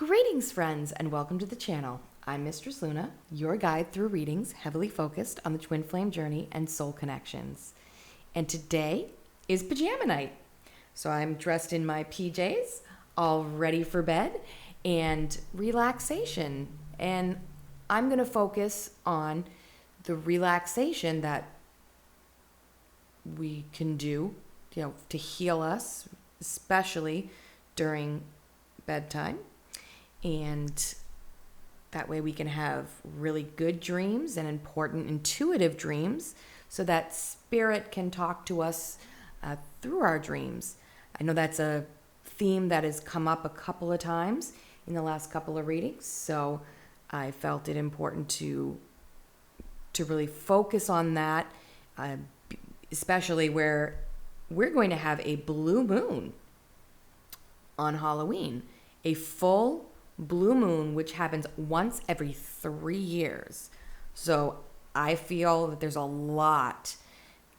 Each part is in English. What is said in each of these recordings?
Greetings, friends, and welcome to the channel. I'm Mistress Luna, your guide through readings heavily focused on the twin flame journey and soul connections. And today is pajama night. So I'm dressed in my PJs, all ready for bed and relaxation. And I'm going to focus on the relaxation that we can do, to heal us, especially during bedtime. And that way we can have really good dreams and important intuitive dreams so that spirit can talk to us through our dreams. I know that's a theme that has come up a couple of times in the last couple of readings, so I felt it important to really focus on that, especially where we're going to have a blue moon on Halloween, a full blue moon, which happens once every 3 years. So I feel that there's a lot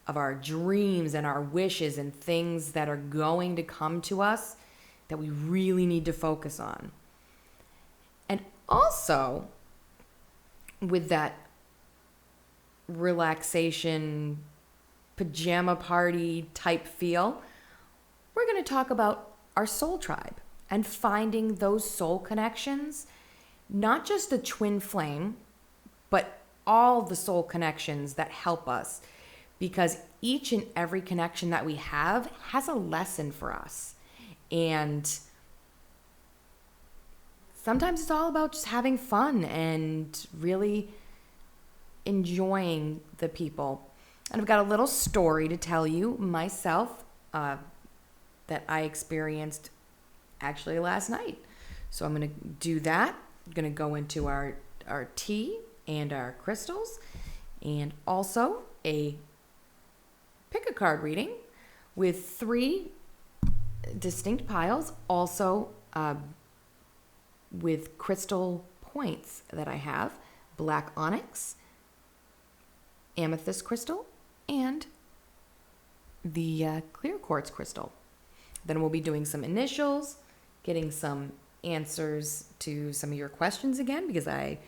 of our dreams and our wishes and things that are going to come to us that we really need to focus on. And also, with that relaxation, pajama party type feel, we're going to talk about our soul tribe and finding those soul connections, not just the twin flame, but all the soul connections that help us, because each and every connection that we have has a lesson for us. And sometimes it's all about just having fun and really enjoying the people. And I've got a little story to tell you myself that I experienced actually last night. So I'm going to do that. I'm going to go into our tea and our crystals, and also a pick a card reading with 3 distinct piles, also with crystal points that I have: black onyx, amethyst crystal, and the clear quartz crystal. Then we'll be doing some initials, getting some answers to some of your questions again, because I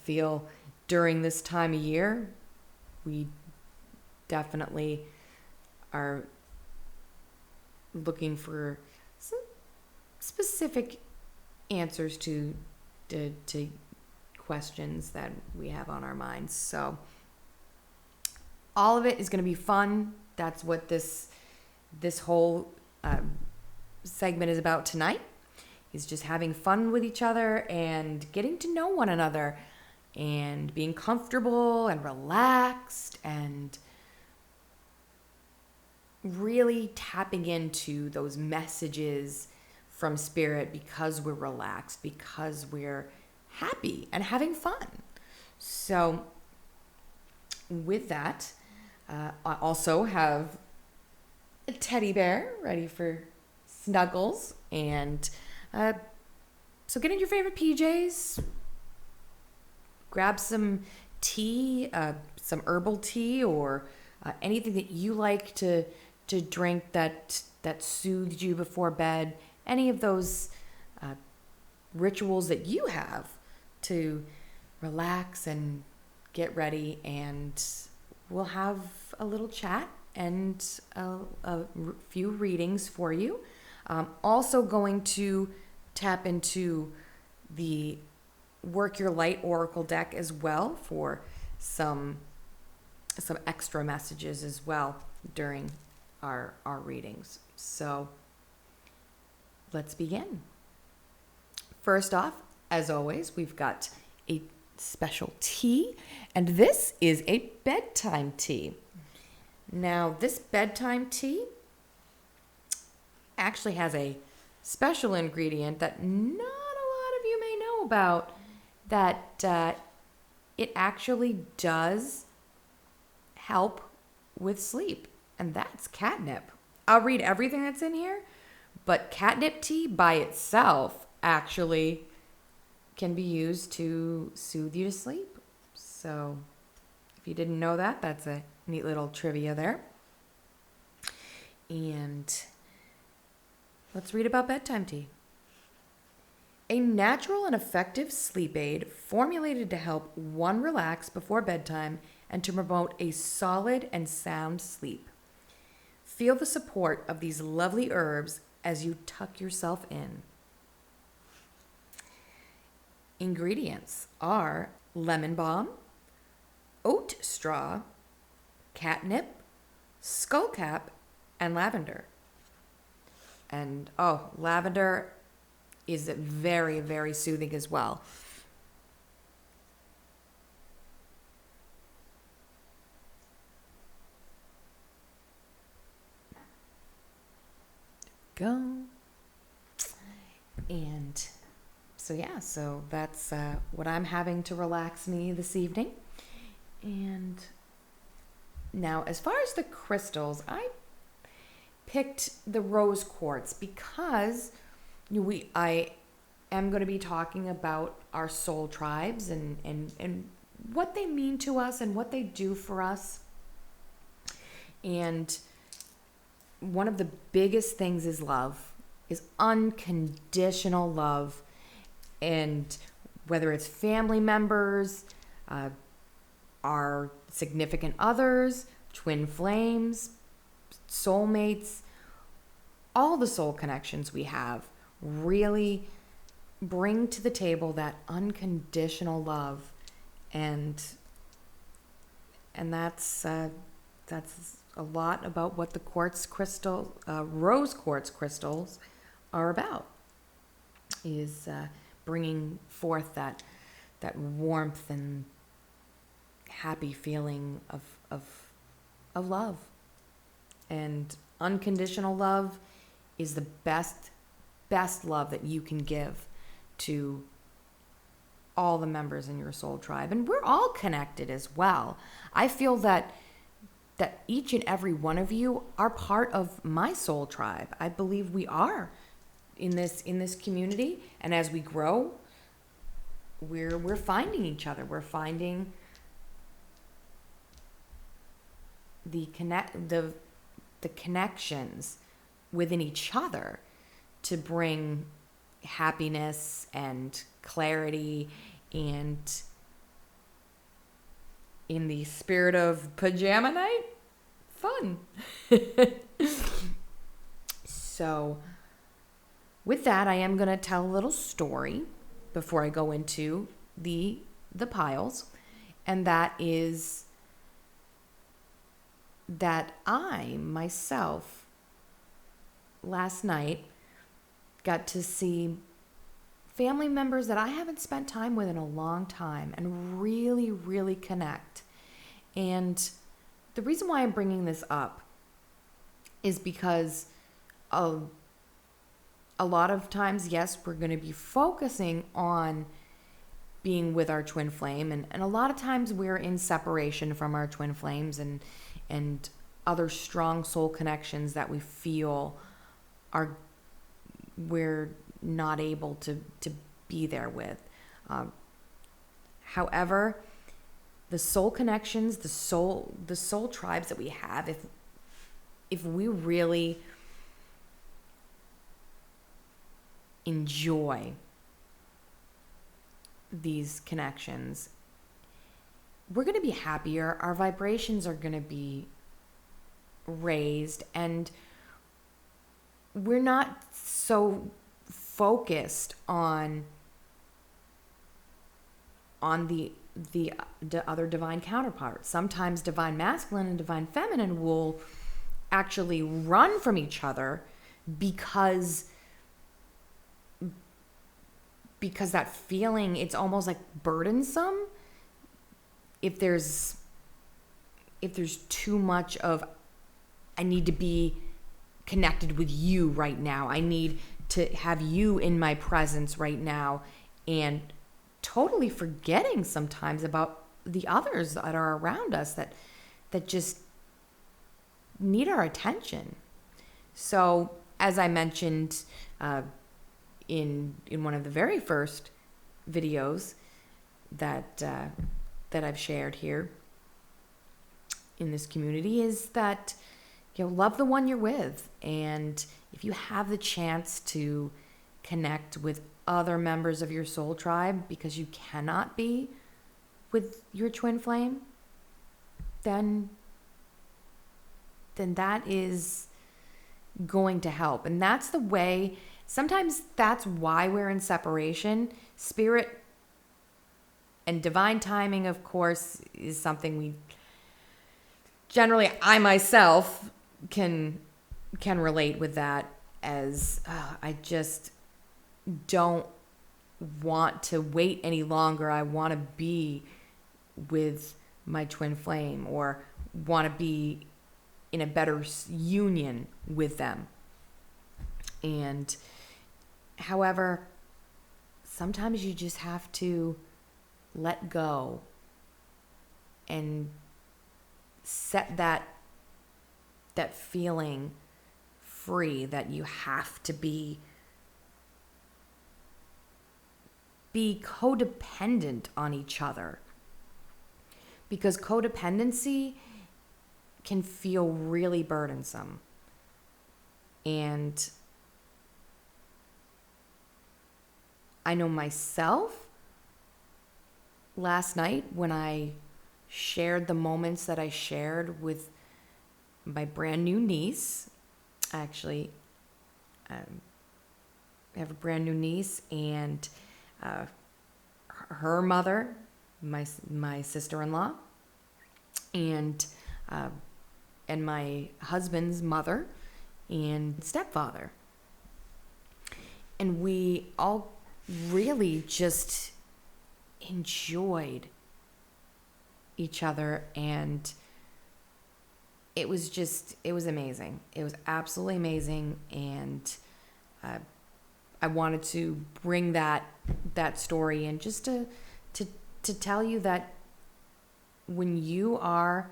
feel during this time of year, we definitely are looking for some specific answers to questions that we have on our minds. So all of it is going to be fun. That's what this whole segment is about tonight, is just having fun with each other and getting to know one another and being comfortable and relaxed and really tapping into those messages from spirit, because we're relaxed, because we're happy and having fun. So with that, I also have a teddy bear ready for snuggles. And so get in your favorite PJs, grab some tea, some herbal tea, or anything that you like to drink that soothes you before bed. Any of those rituals that you have to relax and get ready, and we'll have a little chat and a few readings for you. Also going to tap into the Work Your Light Oracle deck as well for some extra messages as well during our readings. So let's begin. First off, as always, we've got a special tea, and this is a bedtime tea. Now, this bedtime tea actually has a special ingredient that not a lot of you may know about, that it actually does help with sleep, and that's catnip. I'll read everything that's in here, but catnip tea by itself actually can be used to soothe you to sleep. So if you didn't know that, that's a neat little trivia there. And let's read about bedtime tea. a natural and effective sleep aid formulated to help one relax before bedtime and to promote a solid and sound sleep. Feel the support of these lovely herbs as you tuck yourself in. Ingredients are lemon balm, oat straw, catnip, skullcap, and lavender. And lavender is very, very soothing as well. Go. And so that's what I'm having to relax me this evening. And now, as far as the crystals, I picked the rose quartz because I am going to be talking about our soul tribes and what they mean to us and what they do for us. And one of the biggest things is love, is unconditional love. And whether it's family members, our significant others, twin flames, soulmates, all the soul connections we have really bring to the table that unconditional love. And that's a lot about what the quartz crystal, rose quartz crystals are about, is bringing forth that warmth and happy feeling of love. And unconditional love is the best love that you can give to all the members in your soul tribe. And we're all connected as well. I feel that each and every one of you are part of my soul tribe. I believe we are in this community, and as we grow, we're finding each other. We're finding the connections within each other to bring happiness and clarity, and in the spirit of pajama night, fun. So with that, I am going to tell a little story before I go into the piles, and that is that I myself last night got to see family members that I haven't spent time with in a long time and really, really connect. And the reason why I'm bringing this up is because a lot of times, yes, we're going to be focusing on being with our twin flame, and a lot of times we're in separation from our twin flames and other strong soul connections that we feel we're not able to be there with. However, the soul connections, the soul tribes that we have, if we really enjoy these connections, we're going to be happier. Our vibrations are going to be raised, and we're not so focused on the other divine counterparts. Sometimes divine masculine and divine feminine will actually run from each other because that feeling, it's almost like burdensome. If there's too much of, I need to be connected with you right now, I need to have you in my presence right now, and totally forgetting sometimes about the others that are around us that just need our attention. So as I mentioned in one of the very first videos that I've shared here in this community, is that love the one you're with. And if you have the chance to connect with other members of your soul tribe because you cannot be with your twin flame, then that is going to help. And that's the way, sometimes that's why we're in separation. Spirit and divine timing, of course, is something we generally, I myself can relate with that, as I just don't want to wait any longer. I want to be with my twin flame, or want to be in a better union with them. And however, sometimes you just have to let go and set that feeling free that you have to be codependent on each other, because codependency can feel really burdensome. And I know myself, last night when I shared the moments that I shared with my brand new niece, actually, I have a brand new niece, and her mother, my sister-in-law, and my husband's mother and stepfather. And we all really just enjoyed each other, and it was amazing. It was absolutely amazing. And I wanted to bring that story in, just to tell you that when you are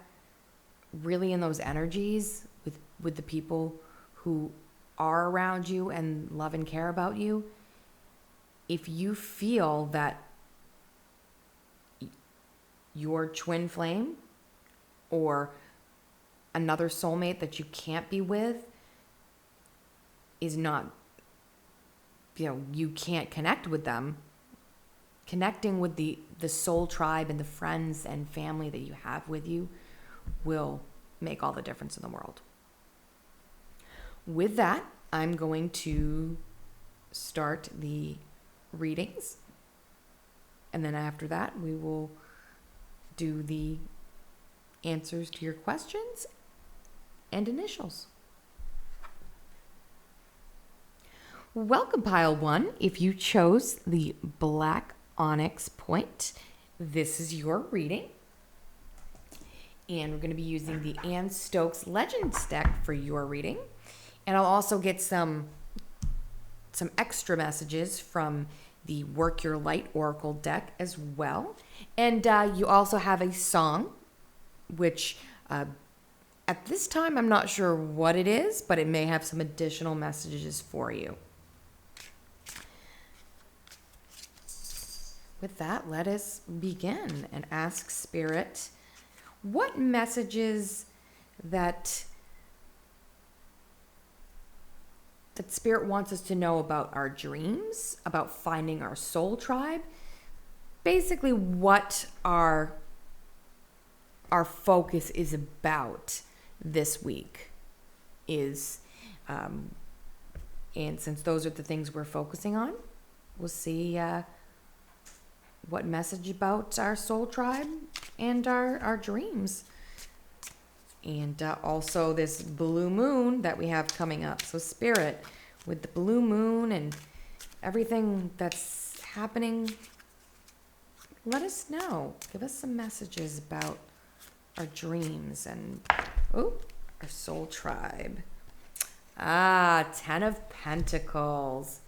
really in those energies with the people who are around you and love and care about you, if you feel that your twin flame or another soulmate that you can't be with is not, you can't connect with them, connecting with the soul tribe and the friends and family that you have with you will make all the difference in the world. With that, I'm going to start the readings, and then after that we will do the answers to your questions and initials. Welcome, Pile 1. If you chose the Black Onyx point, this is your reading. And we're going to be using the Stokes Legends deck for your reading. And I'll also get some extra messages from the Work Your Light Oracle deck as well. And you also have a song, which at this time I'm not sure what it is, but it may have some additional messages for you. With that, let us begin and ask Spirit what messages that Spirit wants us to know about our dreams, about finding our soul tribe, basically what our focus is about this week is, and since those are the things we're focusing on, we'll see what message about our soul tribe and our dreams. And also this blue moon that we have coming up. So Spirit, with the blue moon and everything that's happening, let us know. Give us some messages about our dreams and our soul tribe. 10 of Pentacles.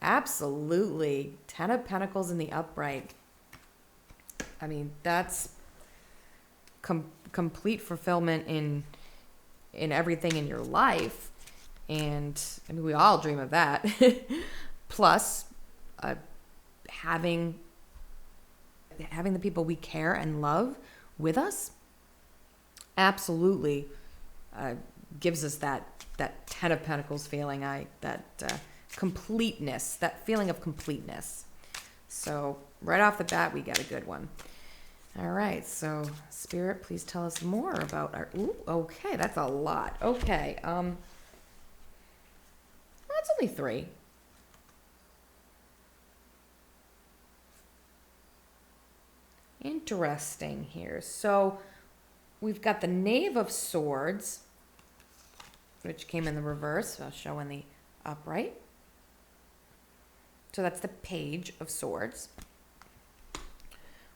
Absolutely. 10 of Pentacles in the upright. I mean, that's complete fulfillment in everything in your life. And I mean, we all dream of that. Plus, having the people we care and love with us absolutely gives us that 10 of Pentacles feeling that completeness, that feeling of completeness. So right off the bat, we got a good one. All right, so Spirit, please tell us more about our, ooh, okay, that's a lot. Okay, that's only 3. Interesting here. So we've got the Knave of Swords, which came in the reverse. I'll show in the upright. So that's the Page of Swords.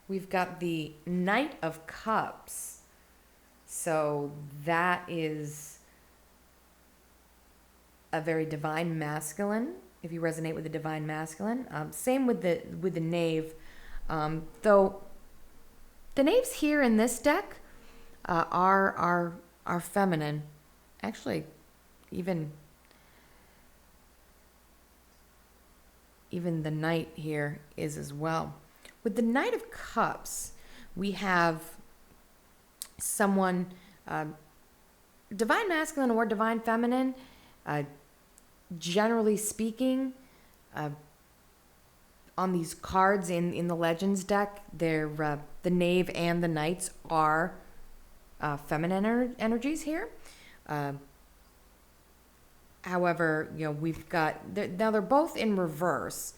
We've got the Knight of Cups. So that is a very divine masculine, if you resonate with the divine masculine. Same with the Knave, though the Knaves here in this deck are feminine. Actually, even the Knight here is as well. With the Knight of Cups, we have someone, divine masculine or divine feminine, generally speaking, on these cards in the Legends deck, they're, the Knave and the Knights are feminine energies here. However, you know, we've got, now they're both in reverse.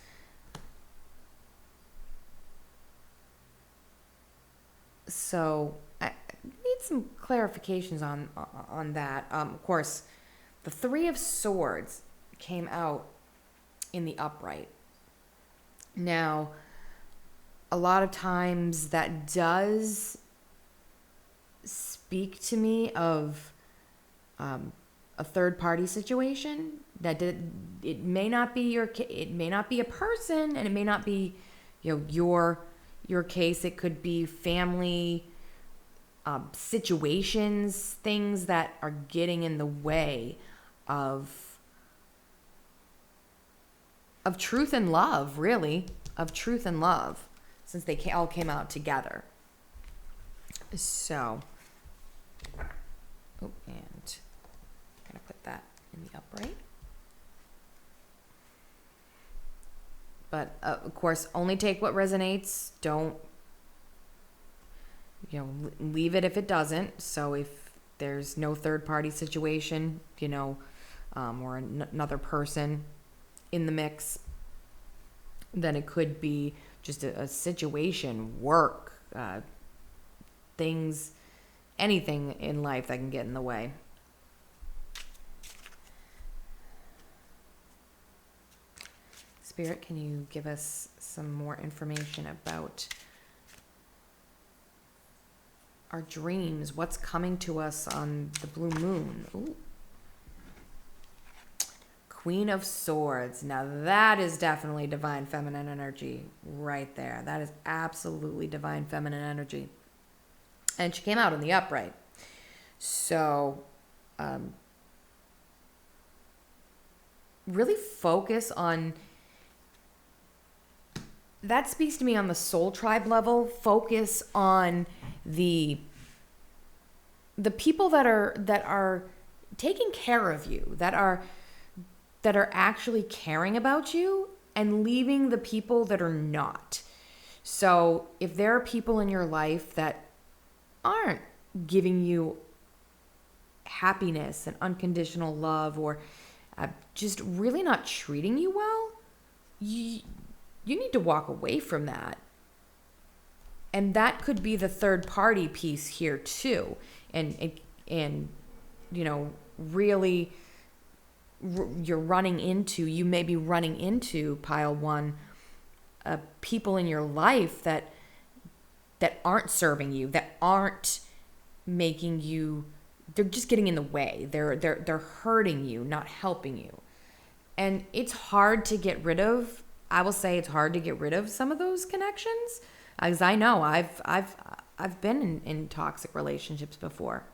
So I need some clarifications on that. Of course, the 3 of Swords came out in the upright. Now, a lot of times that does speak to me of a third party situation. That it may not be it may not be a person, and it may not be, you know, your case. It could be family situations, things that are getting in the way of truth and love, really, of truth and love, since they all came out together. So, oh, and I'm gonna put that in the upright. But of course, only take what resonates. Don't, you know, leave it if it doesn't. So if there's no third party situation, you know, or another person in the mix, then it could be just a situation, work, things, anything in life that can get in the way. Spirit, can you give us some more information about our dreams? What's coming to us on the blue moon? Ooh. Queen of Swords. Now that is definitely divine feminine energy right there. That is absolutely divine feminine energy. And she came out in the upright. So, really focus on, that speaks to me on the soul tribe level. Focus on the people that are taking care of you, that are actually caring about you, and leaving the people that are not. So if there are people in your life that aren't giving you happiness and unconditional love, or just really not treating you well, you need to walk away from that. And that could be the third party piece here too. And you know, really, you may be running into pile one, people in your life that aren't serving you, that aren't making you, they're just getting in the way. They're hurting you, not helping you. And it's hard to get rid of. I will say it's hard to get rid of some of those connections, as I know I've been in toxic relationships before.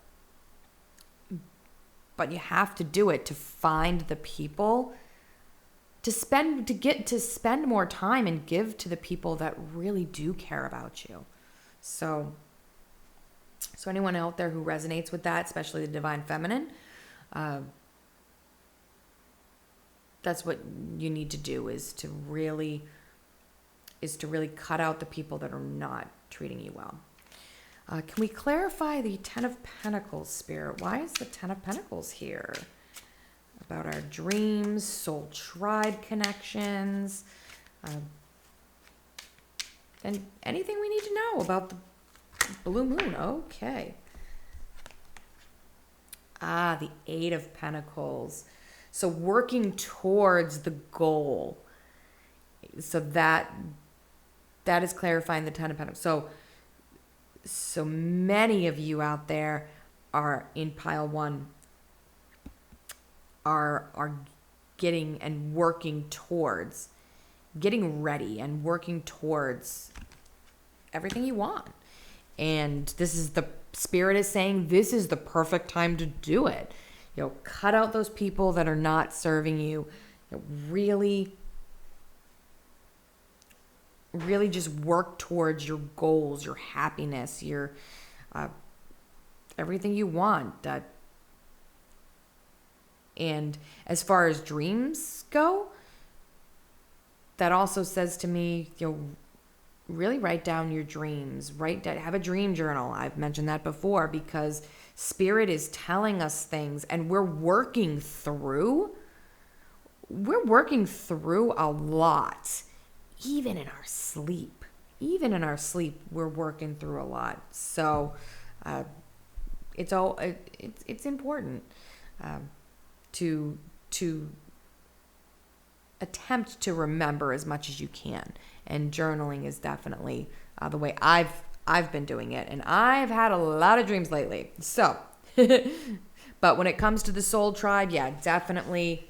But you have to do it to find the people to spend more time and give to the people that really do care about you. So anyone out there who resonates with that, especially the divine feminine, that's what you need to do, is to really cut out the people that are not treating you well. Can we clarify the Ten of Pentacles, Spirit? Why is the Ten of Pentacles here? About our dreams, soul tribe connections, and anything we need to know about the blue moon. Okay. The Eight of Pentacles. So working towards the goal. So that is clarifying the Ten of Pentacles. So many of you out there are in pile one, are getting and working towards, getting ready and working towards everything you want. And this is the Spirit is saying this is the perfect time to do it. Cut out those people that are not serving you. Really just work towards your goals, your happiness, your everything you want. And as far as dreams go, that also says to me, really write down your dreams. Have a dream journal. I've mentioned that before, because Spirit is telling us things, and we're working through a lot. Even in our sleep, we're working through a lot. So it's important to attempt to remember as much as you can. And journaling is definitely the way I've been doing it. And I've had a lot of dreams lately. So, but when it comes to the soul tribe, yeah, definitely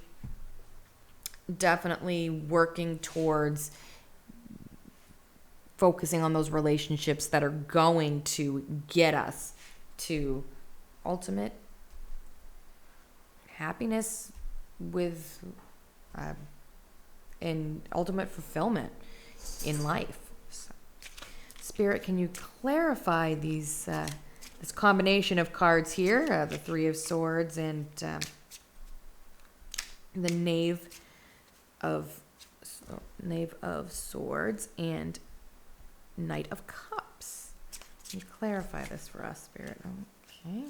working towards focusing on those relationships that are going to get us to ultimate happiness with and ultimate fulfillment in life. So, Spirit, can you clarify these this combination of cards here, the Three of Swords and the Knave of Swords and Knight of Cups? Can you clarify this for us, Spirit? Okay.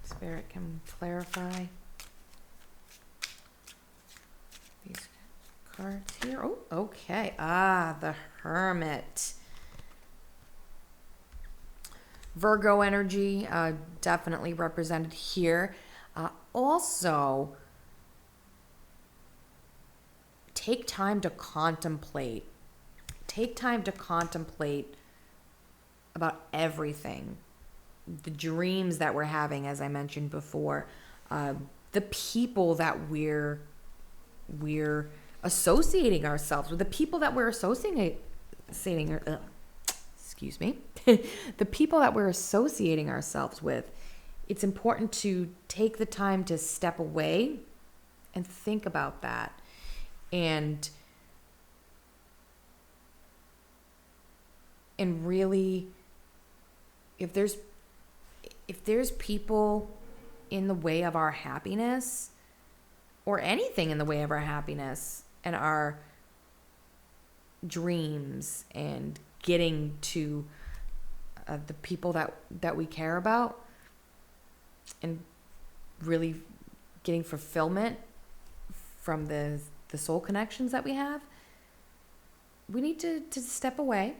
Spirit can clarify these cards here. Oh, okay. The Hermit. Virgo energy, definitely represented here. Also, take time to contemplate. Take time to contemplate about everything. The dreams that we're having, as I mentioned before, the people that we're associating ourselves with, the people that we're the people that we're associating ourselves with. It's important to take the time to step away and think about that. And really, if there's people in the way of our happiness, or anything in the way of our happiness and our dreams and getting to the people that we care about and really getting fulfillment from the soul connections that we have, we need to step away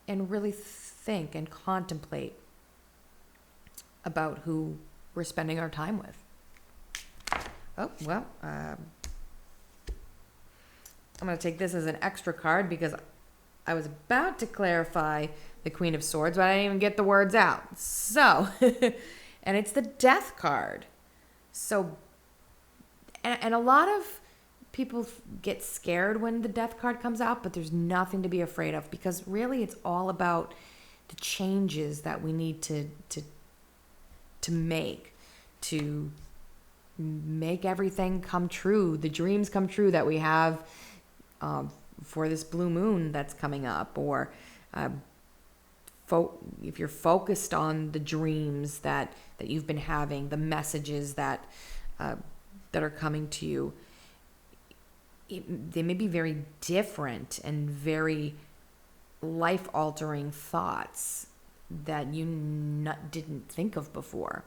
and really think and contemplate about who we're spending our time with. Oh, well, I'm going to take this as an extra card because I was about to clarify the Queen of Swords, but I didn't even get the words out. So, and it's the Death card. So, and a lot of people get scared when the Death card comes out, but there's nothing to be afraid of, because really it's all about the changes that we need to make to make everything come true, the dreams come true that we have for this blue moon that's coming up, or if you're focused on the dreams that you've been having, the messages that are coming to you, they may be very different and very life-altering thoughts that you didn't think of before.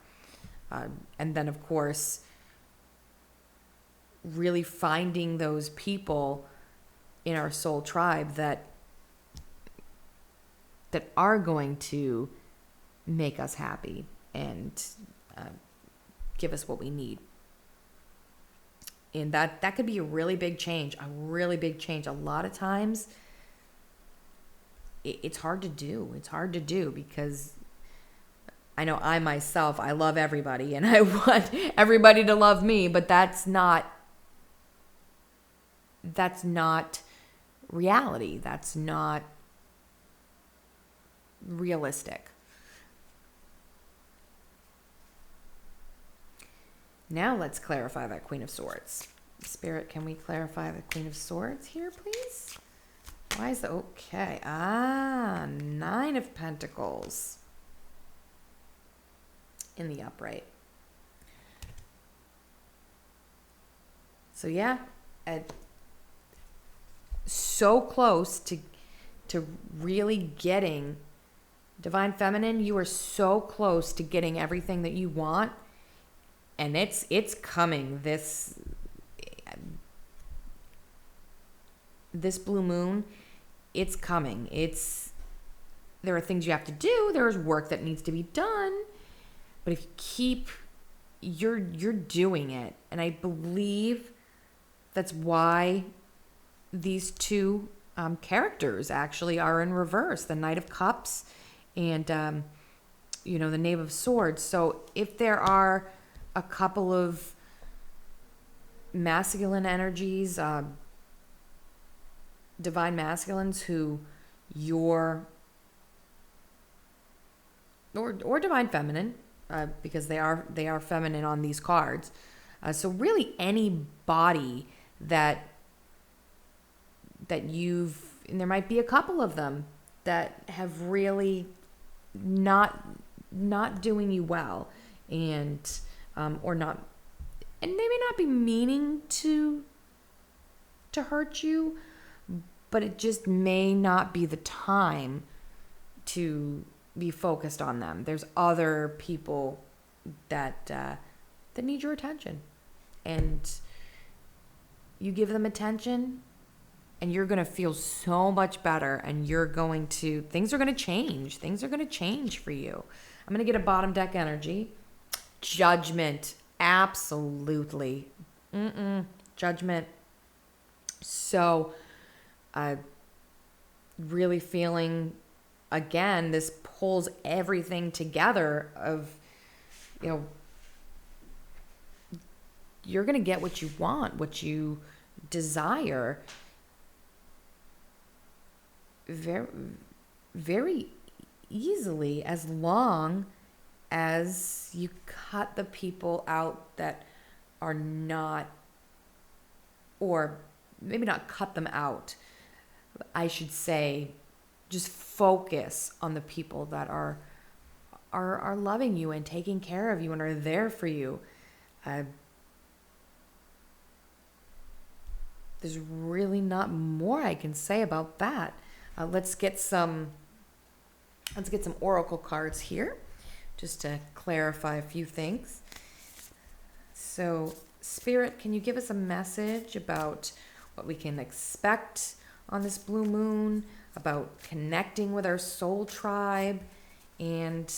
And then, of course, really finding those people in our soul tribe that are going to make us happy and give us what we need. And that could be a really big change, A lot of times it's hard to do. It's hard to do because I know I myself, I love everybody and I want everybody to love me, but that's not reality. That's not realistic. Now let's clarify that Queen of Swords. Spirit, can we clarify the Queen of Swords here, please? Why is that? Okay. 9 of Pentacles in the upright. So yeah, so close to really getting Divine Feminine. You are so close to getting everything that you want, and it's coming. This blue moon, it's coming. There are things you have to do. There's work that needs to be done, but if you're doing it, and I believe that's why these two characters actually are in reverse, the Knight of Cups and the Knave of Swords. So if there are a couple of masculine energies, divine masculines who or divine feminine, because they are feminine on these cards. So really any body that and there might be a couple of them that have really not doing you well, and or not, and they may not be meaning to hurt you, but it just may not be the time to be focused on them. There's other people that need your attention, and you give them attention, and you're going to feel so much better, and things are going to change. Things are going to change for you. I'm going to get a bottom deck energy. Judgment. Absolutely. Judgment. So, really feeling, again, this pulls everything together of, you're going to get what you want, what you desire, very, very easily, as long as you cut the people out that are not, or maybe not cut them out, I should say, just focus on the people that are loving you and taking care of you and are there for you. There's really not more I can say about that. Let's get some oracle cards here, just to clarify a few things. So, Spirit, can you give us a message about what we can expect on this blue moon, about connecting with our soul tribe, and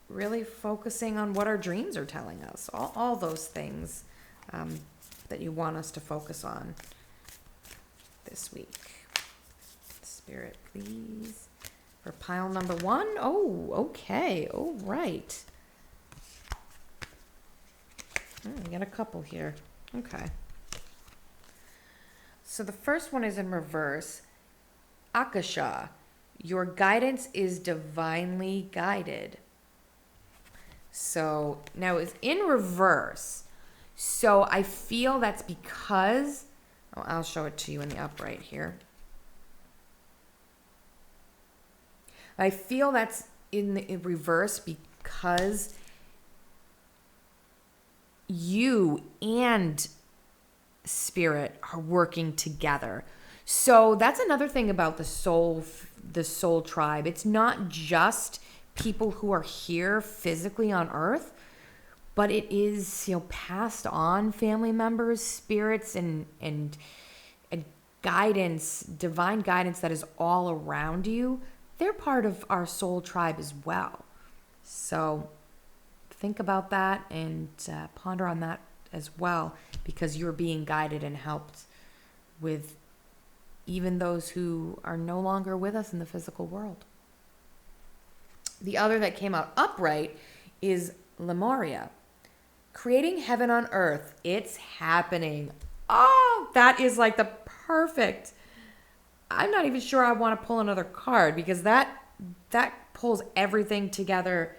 really focusing on what our dreams are telling us, all those things that you want us to focus on this week. Spirit, please. For pile number 1. Oh, okay. All right. We got a couple here. Okay. So the first one is in reverse. Akasha, your guidance is divinely guided. So now it's in reverse. So I feel that's because, I'll show it to you in the upright here. I feel that's in reverse because you and spirit are working together. So that's another thing about the soul tribe. It's not just people who are here physically on earth, but it is, passed on family members, spirits, and guidance, divine guidance that is all around you. They're part of our soul tribe as well. So think about that and ponder on that as well, because you're being guided and helped with even those who are no longer with us in the physical world. The other that came out upright is Lemuria. Creating heaven on earth. It's happening. Oh, that is like the perfect. I'm not even sure I want to pull another card, because that pulls everything together.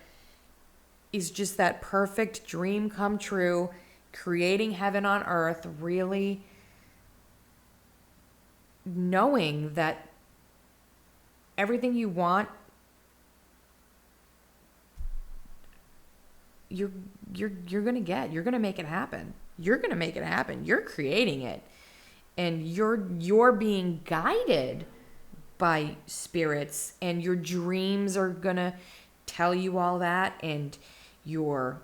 Is just that perfect dream come true, creating heaven on earth, really knowing that everything you want, you're going to get. You're going to make it happen. You're going to make it happen. You're creating it. And you're being guided by spirits, and your dreams are going to tell you all that, and your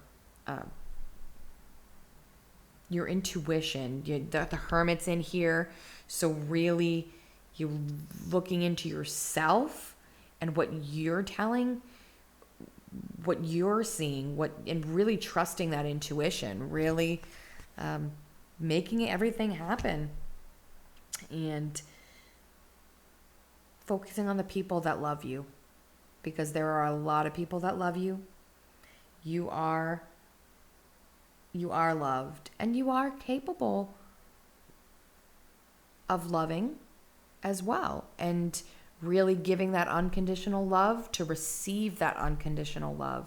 intuition. The hermit's in here, so really you're looking into yourself and what you're telling, what you're seeing, and really trusting that intuition, really making everything happen, and focusing on the people that love you, because there are a lot of people that love you. You are loved, and you are capable of loving as well, and really giving that unconditional love, to receive that unconditional love,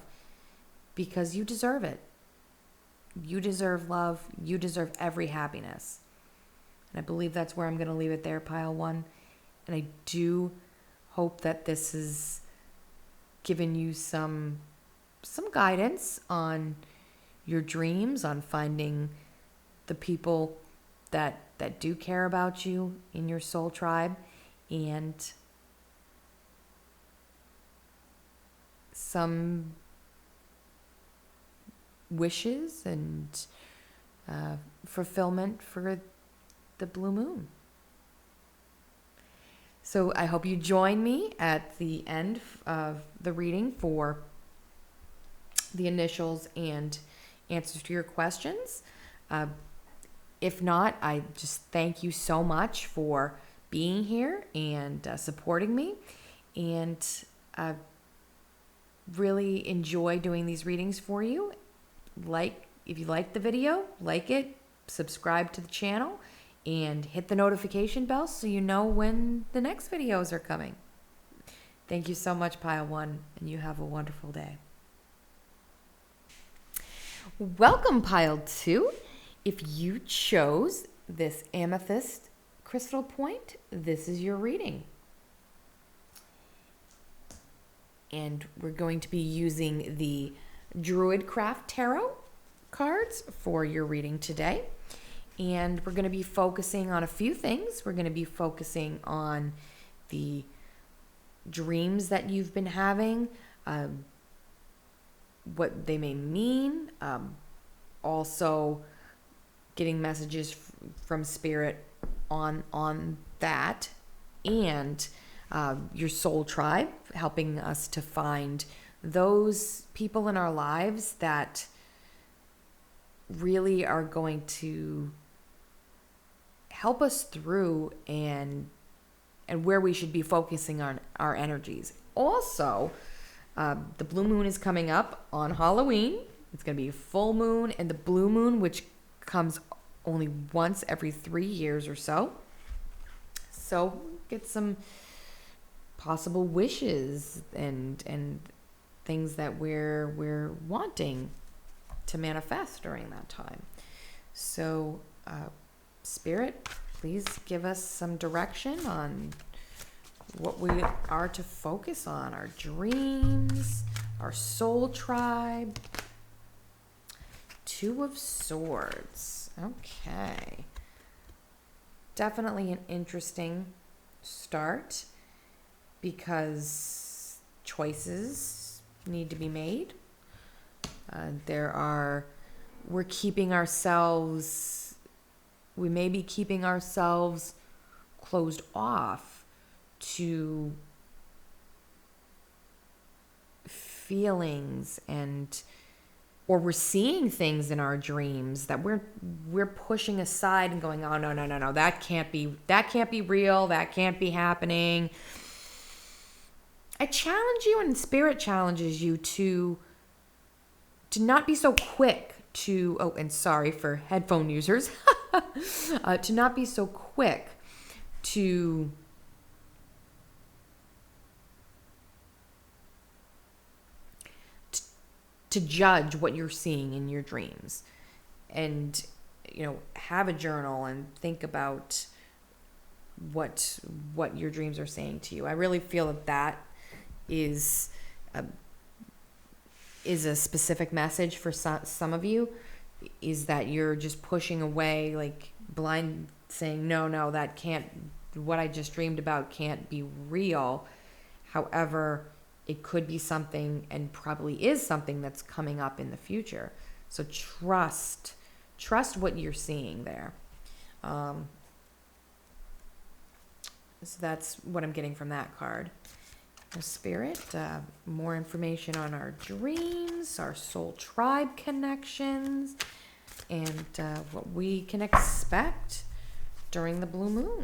because you deserve it. You deserve love. You deserve every happiness. And I believe that's where I'm going to leave it there, pile one. And I do hope that this has given you some guidance on your dreams, on finding the people that do care about you in your soul tribe, and some wishes and fulfillment for the blue moon. So I hope you join me at the end of the reading for the initials and answers to your questions. If not, I just thank you so much for being here and supporting me. And I really enjoy doing these readings for you. If you like the video, like it, subscribe to the channel, and hit the notification bell so you know when the next videos are coming. Thank you so much, Pile One, and you have a wonderful day. Welcome, Pile Two. If you chose this Amethyst crystal point, this is your reading. And we're going to be using the Druid Craft Tarot cards for your reading today. And we're going to be focusing on a few things. We're going to be focusing on the dreams that you've been having, what they may mean, also getting messages from spirit on that, and your soul tribe, helping us to find those people in our lives that really are going to help us through, and where we should be focusing on our energies. Also, the blue moon is coming up on Halloween. It's going to be a full moon and the blue moon, which comes only once every 3 years or so. So get some possible wishes and things that we're wanting to manifest during that time. So, Spirit, please give us some direction on what we are to focus on. Our dreams, our soul tribe. Two of Swords. Okay. Definitely an interesting start because choices need to be made. We may be keeping ourselves closed off to feelings, or we're seeing things in our dreams that we're pushing aside and going, oh no, that can't be real, that can't be happening. I challenge you, and Spirit challenges you to not be so quick to, and sorry for headphone users, to not be so quick to judge what you're seeing in your dreams. And, have a journal and think about what your dreams are saying to you. I really feel that is a specific message for some of you, is that you're just pushing away, like blind, saying, no, that can't, what I just dreamed about can't be real. However, it could be something, and probably is something, that's coming up in the future. So trust what you're seeing there. So that's what I'm getting from that card. The Spirit, more information on our dreams, our soul tribe connections, and what we can expect during the blue moon.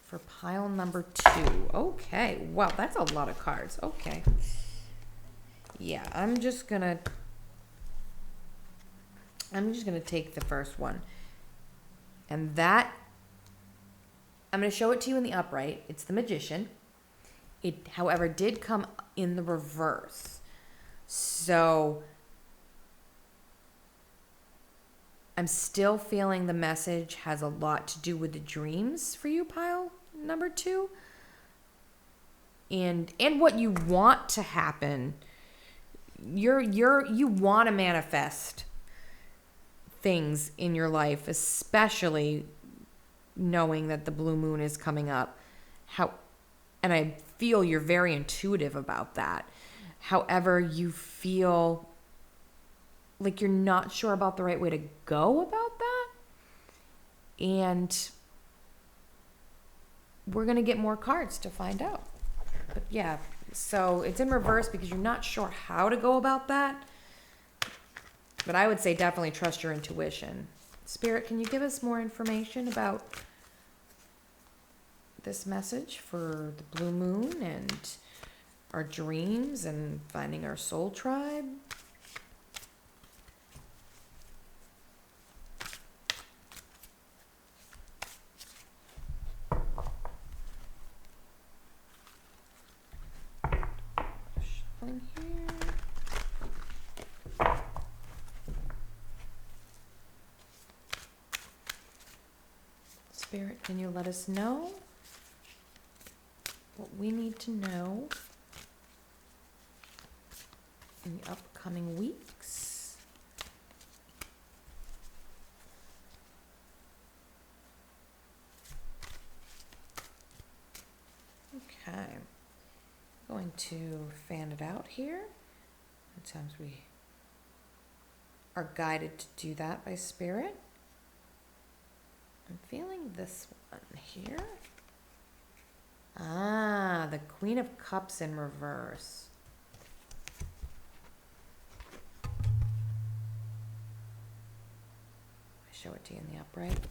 For pile number 2. Okay. Wow, that's a lot of cards. Okay. Yeah, I'm just gonna take the first one. And that, I'm gonna show it to you in the upright. It's the Magician. It, however, did come in the reverse. So I'm still feeling the message has a lot to do with the dreams for you, pile number 2, and what you want to happen. You want to manifest things in your life, especially knowing that the blue moon is coming up. And I feel you're very intuitive about that. However, you feel like you're not sure about the right way to go about that. And we're going to get more cards to find out. But yeah, so it's in reverse because you're not sure how to go about that. But I would say definitely trust your intuition. Spirit, can you give us more information about this message for the blue moon and our dreams and finding our soul tribe? Shuffling here. Spirit, can you let us know what we need to know in the upcoming weeks? Okay, I'm going to fan it out here. Sometimes we are guided to do that by Spirit. I'm feeling this one here. Ah, the Queen of Cups in reverse. I show it to you in the upright.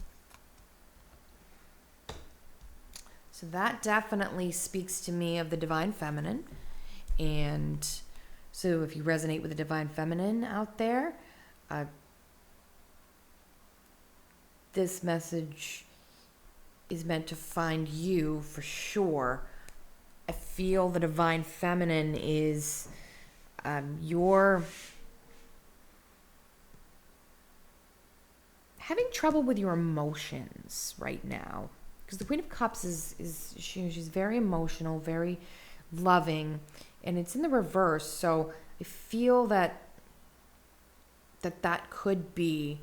So that definitely speaks to me of the Divine Feminine. And so if you resonate with the Divine Feminine out there, this message is meant to find you for sure. I feel the Divine Feminine is You're having trouble with your emotions right now, because the Queen of Cups she's very emotional, very loving, and it's in the reverse. So I feel that could be,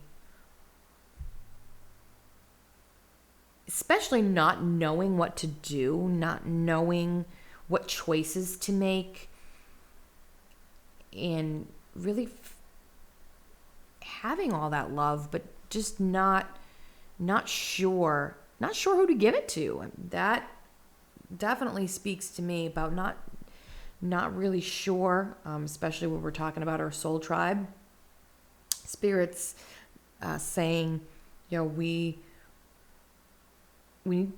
especially not knowing what to do, not knowing what choices to make, and really having all that love, but just not sure who to give it to. That definitely speaks to me about not really sure, especially when we're talking about our soul tribe. Spirits saying, we need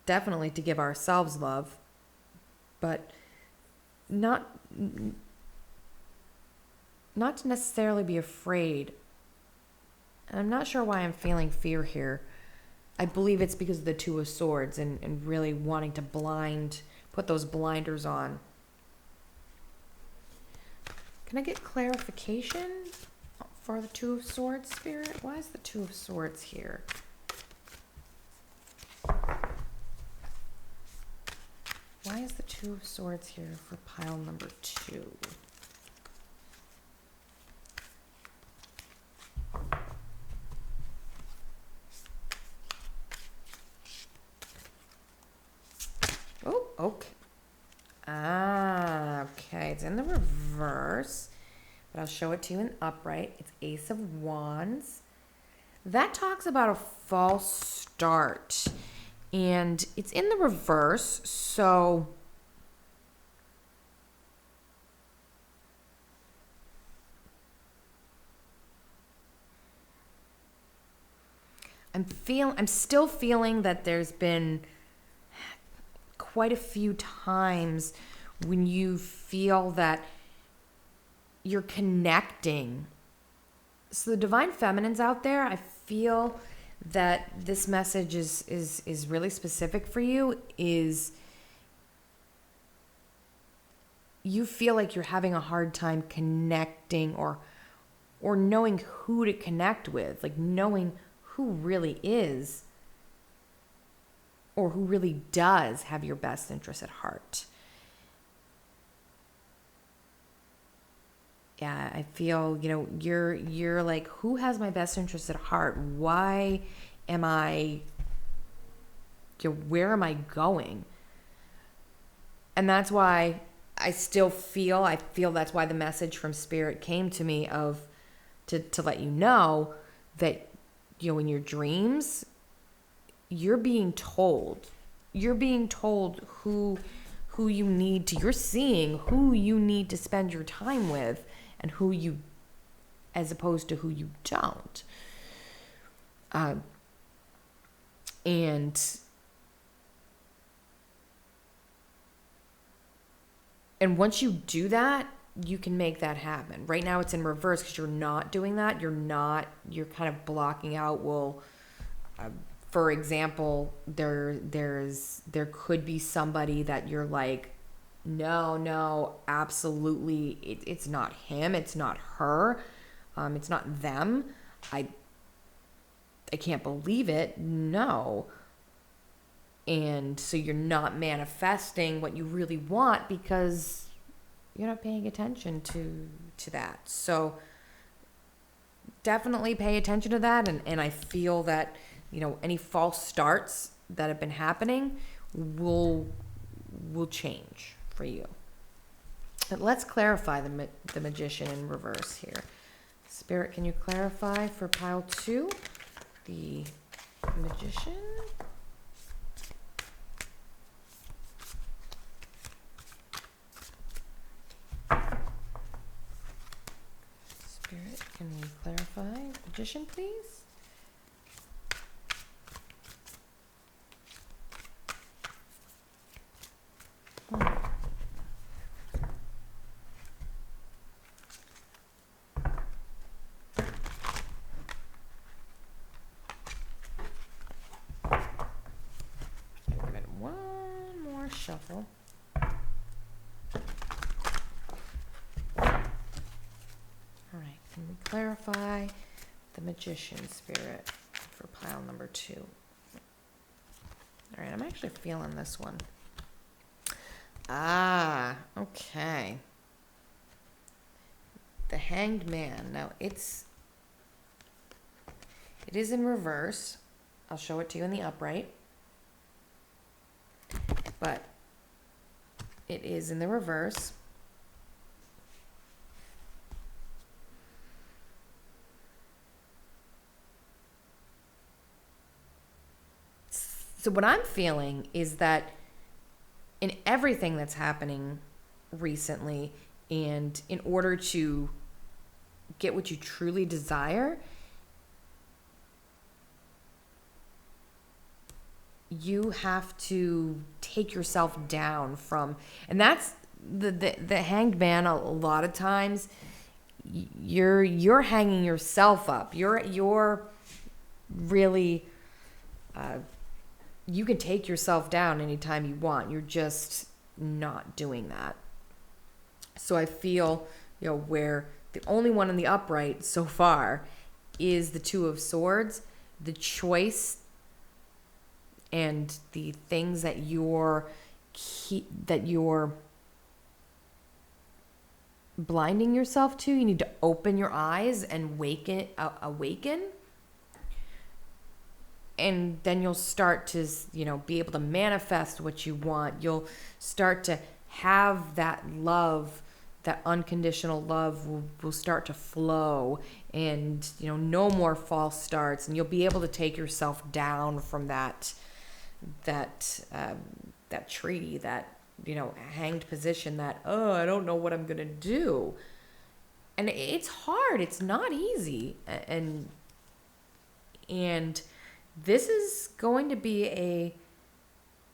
definitely to give ourselves love, but not to necessarily be afraid. And I'm not sure why I'm feeling fear here. I believe it's because of the Two of Swords and really wanting to put those blinders on. Can I get clarification for the Two of Swords, Spirit? Why is the Two of Swords here? Why is the Two of Swords here for pile number 2? Oh, okay. Okay. It's in the reverse, but I'll show it to you in upright. It's Ace of Wands. That talks about a false start, and it's in the reverse, so I'm still feeling that there's been quite a few times when you feel that you're connecting. So the divine feminines out there, I feel that this message is really specific for you. Is you feel like you're having a hard time connecting or knowing who to connect with, like knowing who really is or who really does have your best interest at heart. Yeah, I feel, you're like, who has my best interest at heart? Why am I, where am I going? And that's why I feel that's why the message from Spirit came to me to let you know that, in your dreams, you're being told who you need to, you're seeing who you need to spend your time with and as opposed to who you don't. And once you do that, you can make that happen. Right now it's in reverse because you're not doing that. You're kind of blocking out. Well, for example, there could be somebody that you're like, no, absolutely, it's not him, it's not her, it's not them. I can't believe it. No. And so you're not manifesting what you really want because you're not paying attention to that. So definitely pay attention to that. And I feel that, any false starts that have been happening will change for you. But let's clarify the Magician in reverse here. Spirit, can you clarify for pile 2 the Magician? Spirit, can you clarify Magician, please? Give it one more shuffle. clarify the Magician spirit for pile number 2? All right, I'm actually feeling this one. Ah, okay. The Hanged Man. Now, it is in reverse. I'll show it to you in the upright. But it is in the reverse. So what I'm feeling is that in everything that's happening recently, and in order to get what you truly desire, you have to take yourself down from, and that's the Hanged Man. A lot of times you're hanging yourself up. You're really you can take yourself down anytime you want. You're just not doing that. So I feel, where the only one in the upright so far is the Two of Swords, the choice and the things that you're blinding yourself to. You need to open your eyes and awaken. And then you'll start to, be able to manifest what you want. You'll start to have that love, that unconditional love will start to flow, and, no more false starts. And you'll be able to take yourself down from that tree, that, hanged position, that, I don't know what I'm going to do. And it's hard. It's not easy. And this is going to be a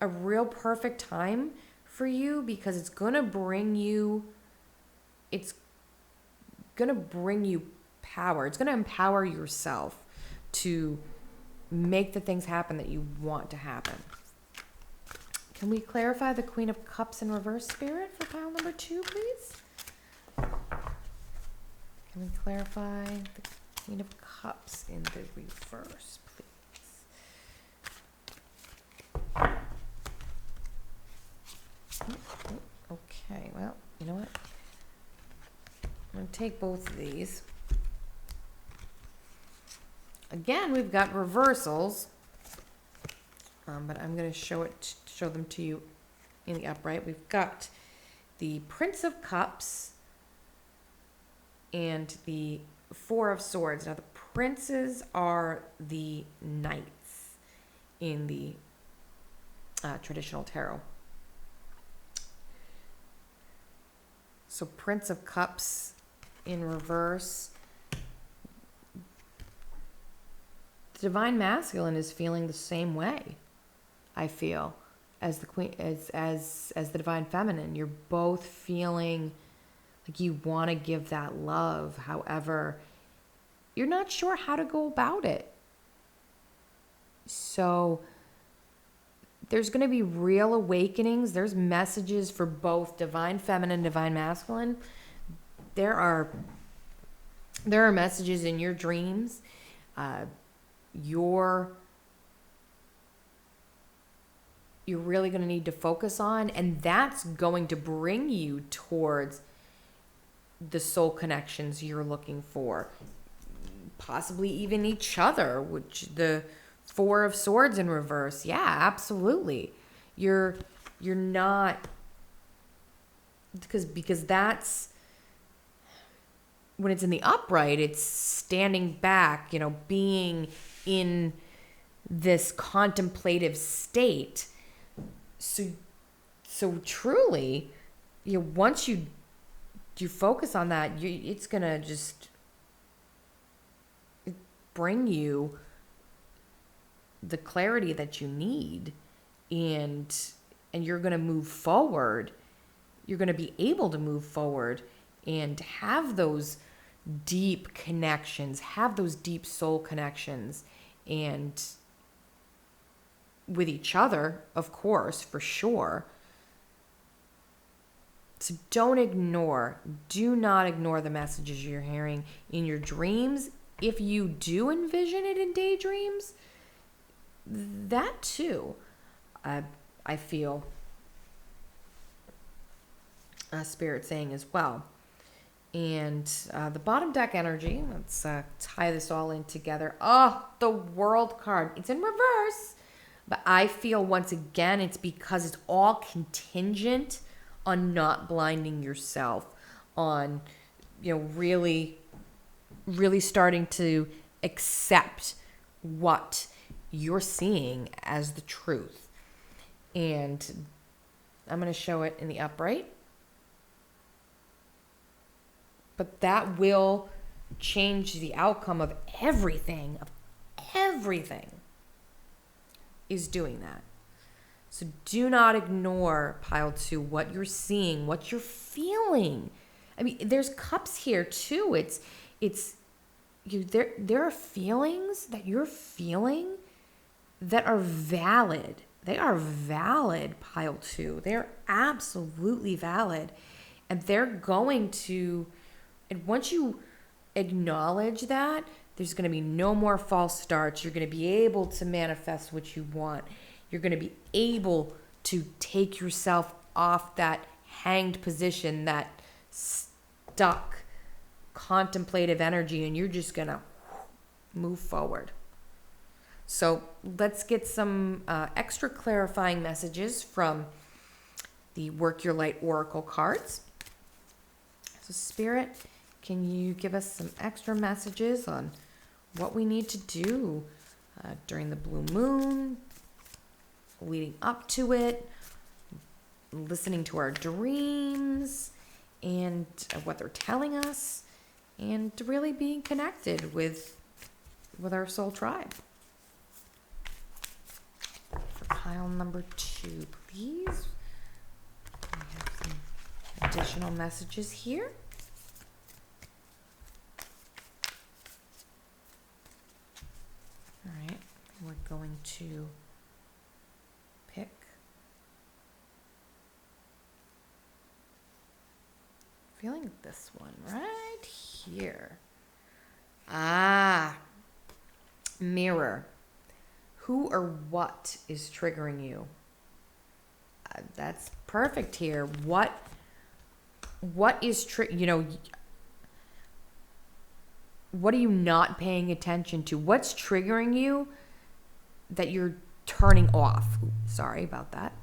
real perfect time for you, because it's going to bring you power. It's going to empower yourself to make the things happen that you want to happen. Can we clarify the Queen of Cups in reverse spirit for pile number 2, please? Can we clarify the Queen of Cups in the reverse, please? Okay, well, you know what? I'm going to take both of these. Again, we've got reversals, but I'm going to show them to you in the upright. We've got the Prince of Cups and the Four of Swords. Now, the princes are the knights in the traditional tarot. So Prince of Cups in reverse. The Divine Masculine is feeling the same way, I feel, as the Queen, as the Divine Feminine. You're both feeling like you want to give that love. However, you're not sure how to go about it. So there's going to be real awakenings. There's messages for both Divine Feminine, Divine Masculine. There are messages in your dreams. You're really going to need to focus on, and that's going to bring you towards the soul connections you're looking for. Possibly even each other, which the Four of Swords in reverse. Yeah, absolutely. You're not, because that's when it's in the upright, it's standing back, being in this contemplative state. So truly, once you focus on that, it's gonna just bring you the clarity that you need, and you're going to move forward. You're going to be able to move forward and have those deep connections, have those deep soul connections, and with each other, of course, for sure. So do not ignore the messages you're hearing in your dreams. If you do envision it in daydreams, that too, I feel Spirit saying as well. And the bottom deck energy, let's tie this all in together. Oh, the World card. It's in reverse. But I feel once again, it's because it's all contingent on not blinding yourself, on, really, really starting to accept what you're seeing as the truth. And I'm going to show it in the upright. But that will change the outcome of everything, is doing that. So do not ignore, pile 2, what you're seeing, what you're feeling. I mean, there's cups here too. There are feelings that you're feeling that are valid. They are valid, pile 2. They're absolutely valid. And they're going to, and once you acknowledge that, there's going to be no more false starts. You're going to be able to manifest what you want. You're going to be able to take yourself off that hanged position, that stuck contemplative energy, and you're just going to move forward. So let's get some extra clarifying messages from the Work Your Light Oracle cards. So Spirit, can you give us some extra messages on what we need to do during the blue moon, leading up to it, listening to our dreams and what they're telling us, and really being connected with our soul tribe. For pile number 2, please. We have some additional messages here. All right, we're going to pick feeling this one right here. Mirror. Who or what is triggering you? That's perfect here. What is what are you not paying attention to? What's triggering you that you're turning off? Sorry about that.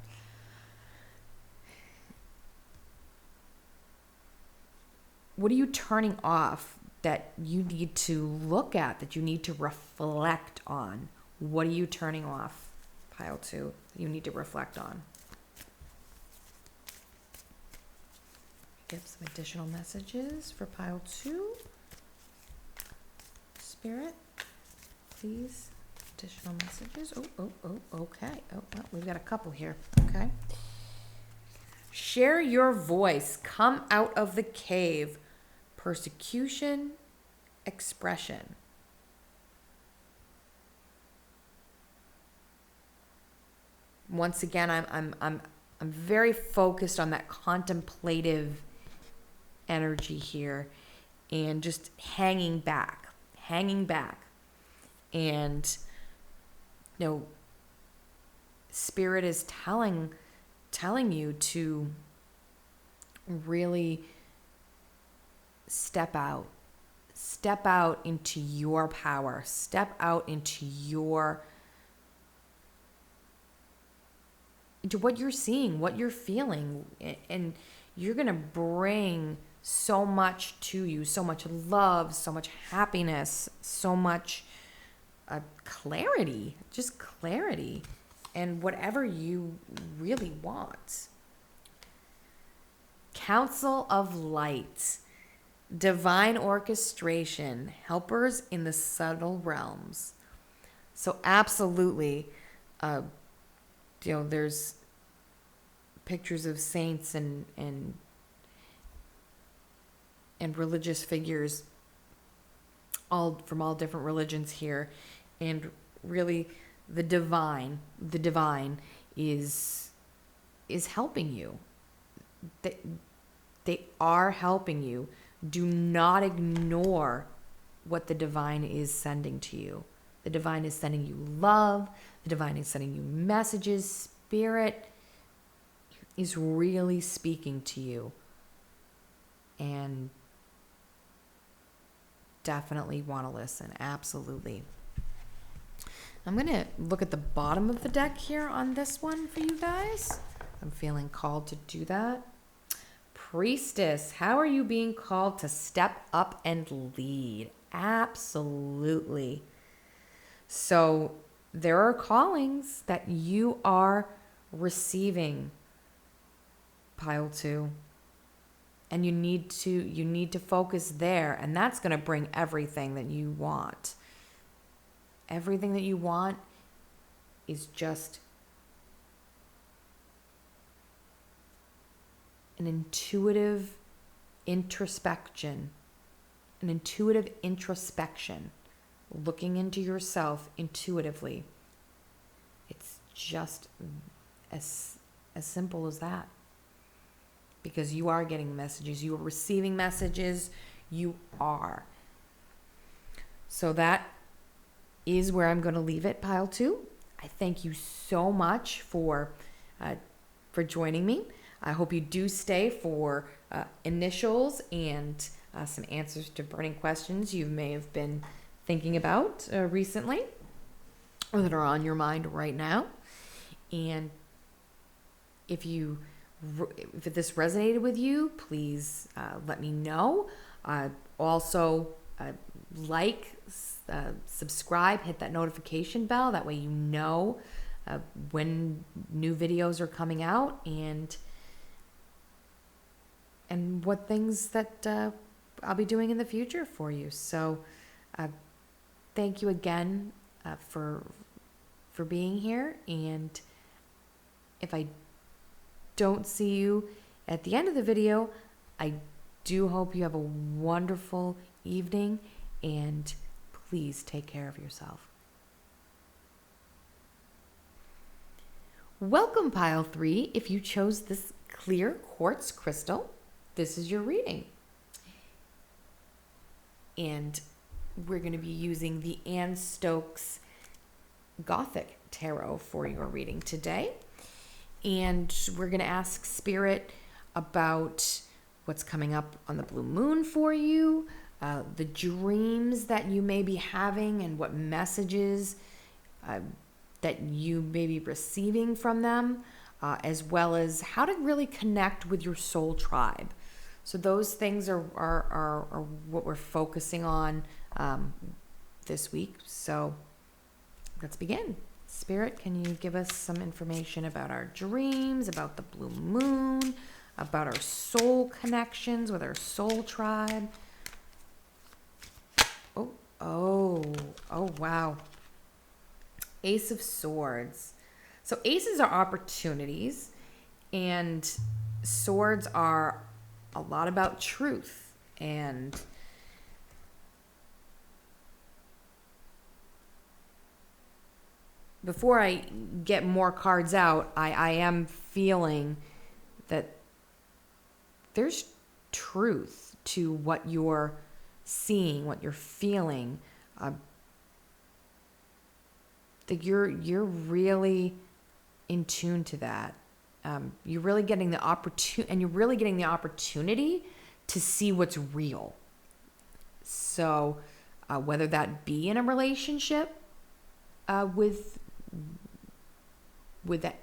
What are you turning off that you need to look at, that you need to reflect on? What are you turning off, pile 2, you need to reflect on? Give some additional messages for pile 2. Spirit, please. Additional messages. Okay. Oh, well, we've got a couple here. Okay. Share your voice. Come out of the cave. Persecution, expression. Once again, I'm very focused on that contemplative energy here, and just hanging back. And Spirit is telling you to really step out into your power, step out into what you're seeing, what you're feeling, and you're going to bring so much to you, so much love, so much happiness, so much clarity, just clarity, and whatever you really want. Council of Light, divine orchestration, helpers in the subtle realms. So absolutely, there's pictures of saints and religious figures, all from all different religions here, and really the divine is helping you. They are helping you. Do not ignore what the divine is sending to you. The divine is sending you love. The divine is sending you messages. Spirit is really speaking to you. And definitely want to listen. Absolutely. I'm going to look at the bottom of the deck here on this one for you guys. I'm feeling called to do that. Priestess, how are you being called to step up and lead? Absolutely. So there are callings that you are receiving, pile 2. And you need to focus there, and that's going to bring everything that you want. Everything that you want is just an intuitive introspection, looking into yourself intuitively. It's just as simple as that. Because you are getting messages, you are receiving messages, you are. So that is where I'm going to leave it, pile 2. I thank you so much for joining me. I hope you do stay for initials and some answers to burning questions you may have been thinking about recently or that are on your mind right now. And if this resonated with you, please let me know. Also, subscribe, hit that notification bell. That way you know when new videos are coming out and what things that I'll be doing in the future for you. So thank you again for being here. And if I don't see you at the end of the video, I do hope you have a wonderful evening, and please take care of yourself. Welcome, pile 3. If you chose this clear quartz crystal, this is your reading. And we're going to be using the Stokes Gothic Tarot for your reading today. And we're going to ask Spirit about what's coming up on the blue moon for you, the dreams that you may be having and what messages that you may be receiving from them, as well as how to really connect with your soul tribe. So those things are what we're focusing on this week. So let's begin. Spirit, can you give us some information about our dreams, about the blue moon, about our soul connections with our soul tribe? Oh, wow. Ace of Swords. So aces are opportunities, and swords are a lot about truth. And before I get more cards out, I am feeling that there's truth to what you're seeing, what you're feeling. That you're really in tune to that. You're really getting the opportunity to see what's real. So whether that be in a relationship with that,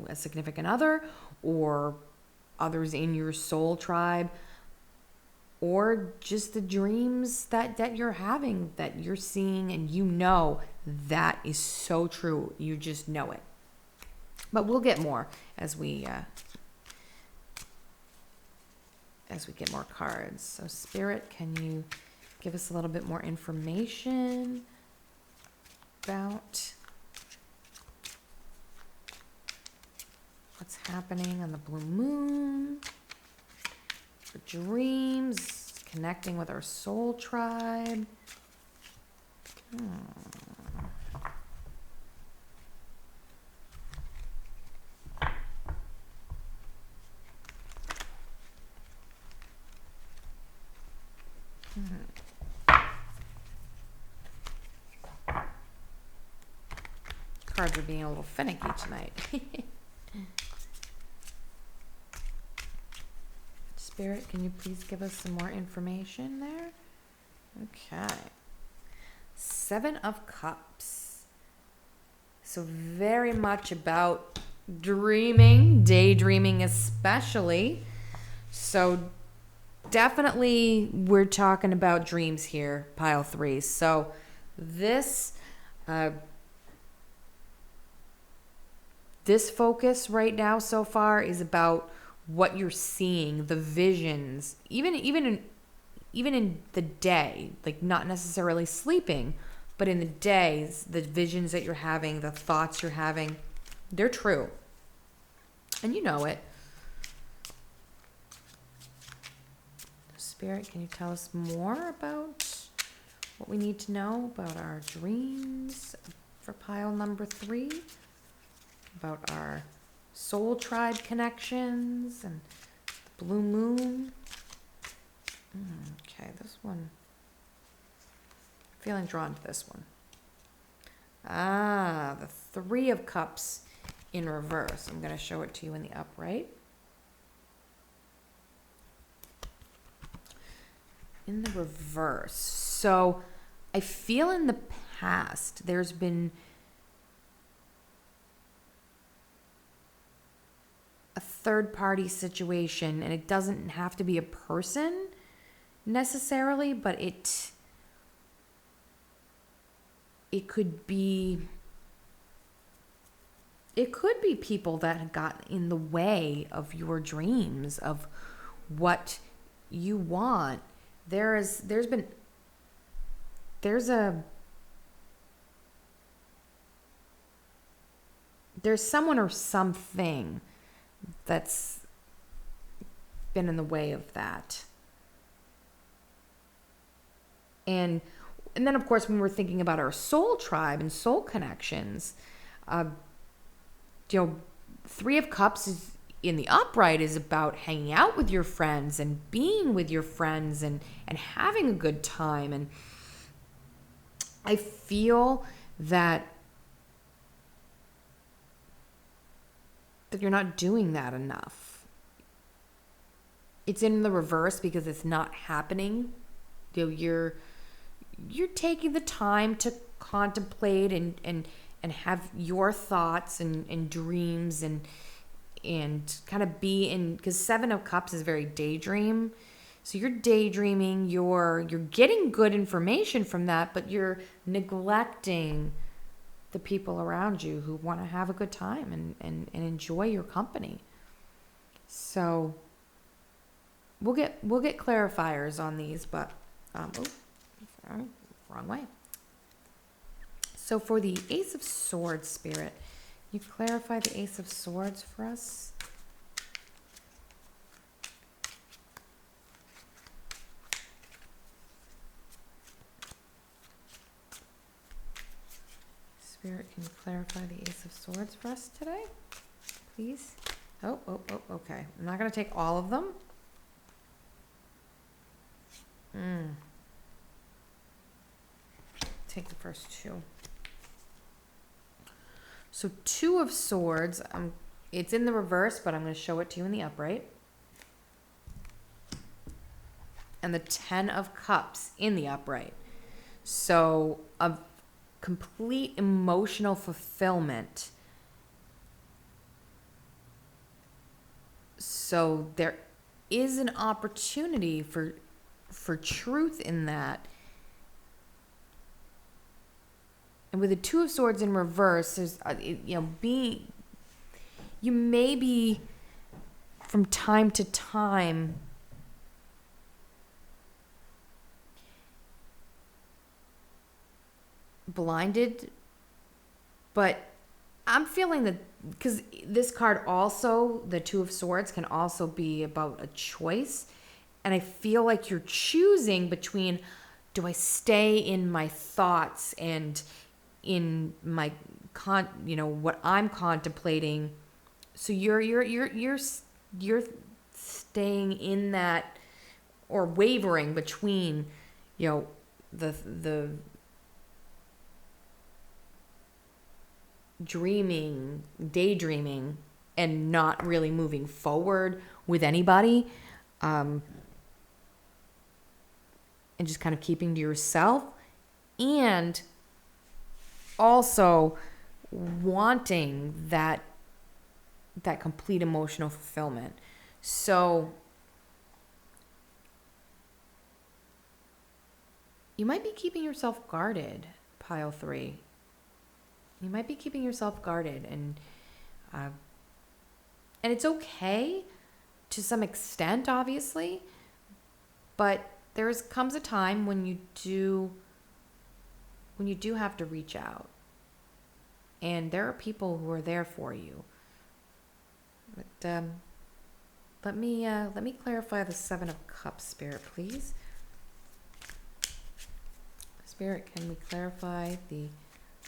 a significant other, or others in your soul tribe, or just the dreams that you're having, that you're seeing, and that is so true. You just know it. But we'll get more as we get more cards. So Spirit, can you give us a little bit more information about what's happening on the blue moon, for dreams, connecting with our soul tribe? cards are being a little finicky tonight. Spirit, can you please give us some more information there? Okay. 7 of Cups. So very much about dreaming, daydreaming especially. So definitely we're talking about dreams here, pile 3. So this this focus right now so far is about what you're seeing, the visions, even in the day, like not necessarily sleeping, but in the days, the visions that you're having, the thoughts you're having, they're true. And you know it. Spirit, can you tell us more about what we need to know about our dreams for pile number 3? About our soul tribe connections and the blue moon. Okay, this one. Feeling drawn to this one. The 3 of Cups in reverse. I'm going to show it to you in the upright. In the reverse. So I feel in the past there's been a third party situation, and it doesn't have to be a person necessarily, but it could be people that have got in the way of your dreams, of what you want. There's someone or something that's been in the way of that. And then, of course, when we're thinking about our soul tribe and soul connections, 3 of Cups is in the upright is about hanging out with your friends and being with your friends and having a good time. And I feel that you're not doing that enough. It's in the reverse because it's not happening. You're taking the time to contemplate and have your thoughts and dreams and kind of be in, because 7 of Cups is very daydream. So you're daydreaming, you're getting good information from that, but you're neglecting the people around you who want to have a good time and enjoy your company. So we'll get clarifiers on these, but wrong way. So for the Ace of Swords, Spirit, you clarify the Ace of Swords for us? Spirit, can you clarify the Ace of Swords for us today, please? Oh, okay. I'm not going to take all of them. Take the first 2. So 2 of Swords, it's in the reverse, but I'm going to show it to you in the upright. And the 10 of Cups in the upright. So a complete emotional fulfillment. So there is an opportunity for truth in that. And with the 2 of Swords in reverse, there's, you may be from time to time blinded, but I'm feeling that, because this card also, the 2 of Swords, can also be about a choice. And I feel like you're choosing between, do I stay in my thoughts and in my what I'm contemplating? So you're staying in that, or wavering between the dreaming, daydreaming, and not really moving forward with anybody, and just kind of keeping to yourself, and also wanting that complete emotional fulfillment. So you might be keeping yourself guarded, pile 3. You might be keeping yourself guarded, and it's okay to some extent, obviously, but comes a time when you do have to reach out, and there are people who are there for you. But let me clarify the 7 of Cups, Spirit, please. Spirit, can we clarify the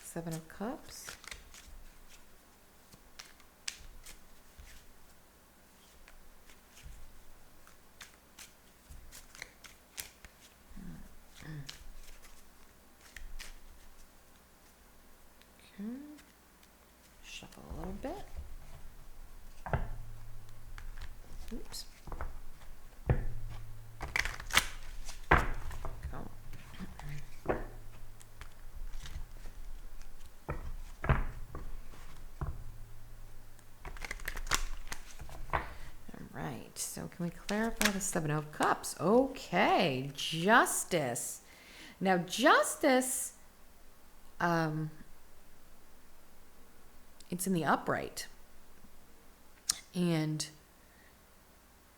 7 of Cups? Okay. Shuffle a little bit. Oops. Go. Right, so can we clarify the 7 of Cups? Okay, Justice. Now, Justice, it's in the upright. And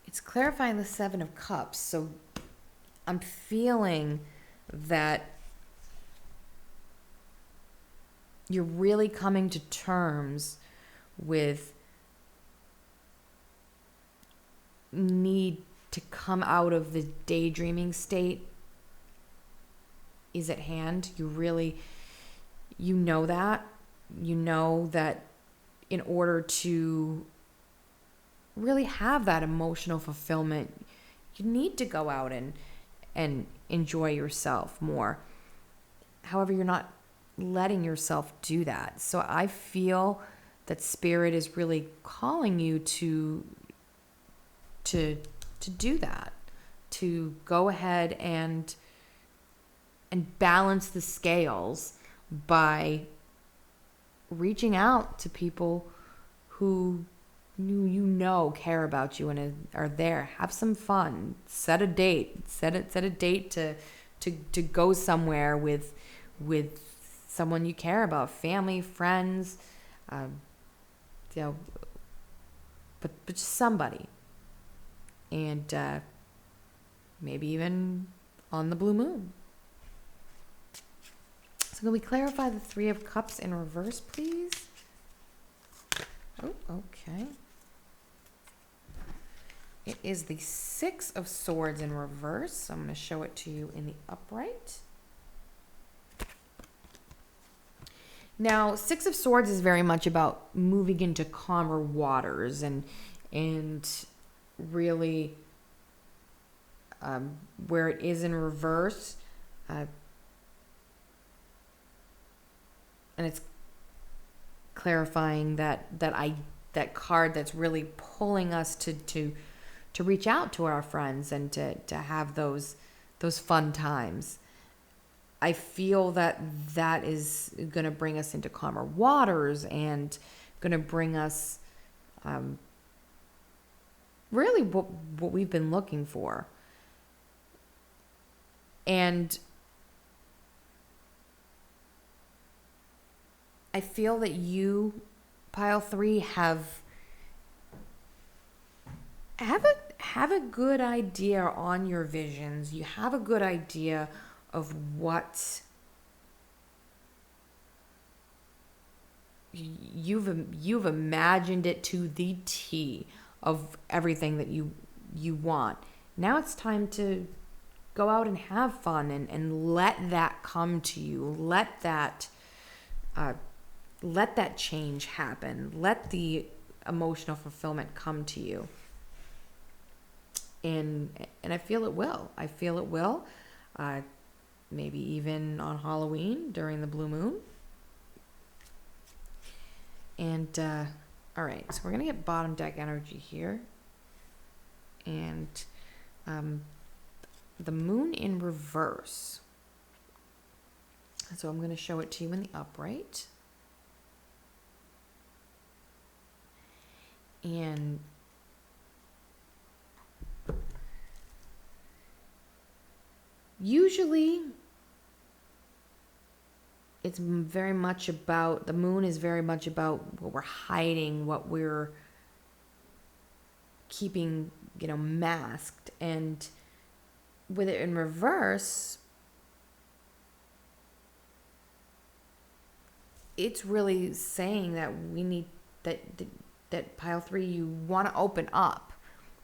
it's clarifying the 7 of Cups. So I'm feeling that you're really coming to terms with need to come out of the daydreaming state is at hand. You know that in order to really have that emotional fulfillment, you need to go out and enjoy yourself more. However, you're not letting yourself do that. So I feel that Spirit is really calling you to do that, to go ahead and balance the scales by reaching out to people who you care about you and are there. Have some fun. Set a date. Set a date to go somewhere with someone you care about, family, friends, but just somebody. And maybe even on the blue moon. So can we clarify the 3 of Cups in reverse, please? Oh, okay. It is the 6 of Swords in reverse. So I'm going to show it to you in the upright. Now, 6 of Swords is very much about moving into calmer waters and really where it is in reverse, and it's clarifying that card that's really pulling us to reach out to our friends and to have those fun times. I feel that is going to bring us into calmer waters and going to bring us really what we've been looking for. And I feel that you, pile 3, have a good idea on your visions. You have a good idea of what you've imagined it to the T of everything that you want. Now it's time to go out and have fun and let that come to you. Let that change happen. Let the emotional fulfillment come to you. And I feel it will. Maybe even on Halloween during the blue moon. And, all right, so we're going to get bottom deck energy here. And the moon in reverse. So I'm going to show it to you in the upright. And usually it's very much about, the moon is very much about what we're hiding, what we're keeping, masked. And with it in reverse, it's really saying that we need, that pile 3, you want to open up.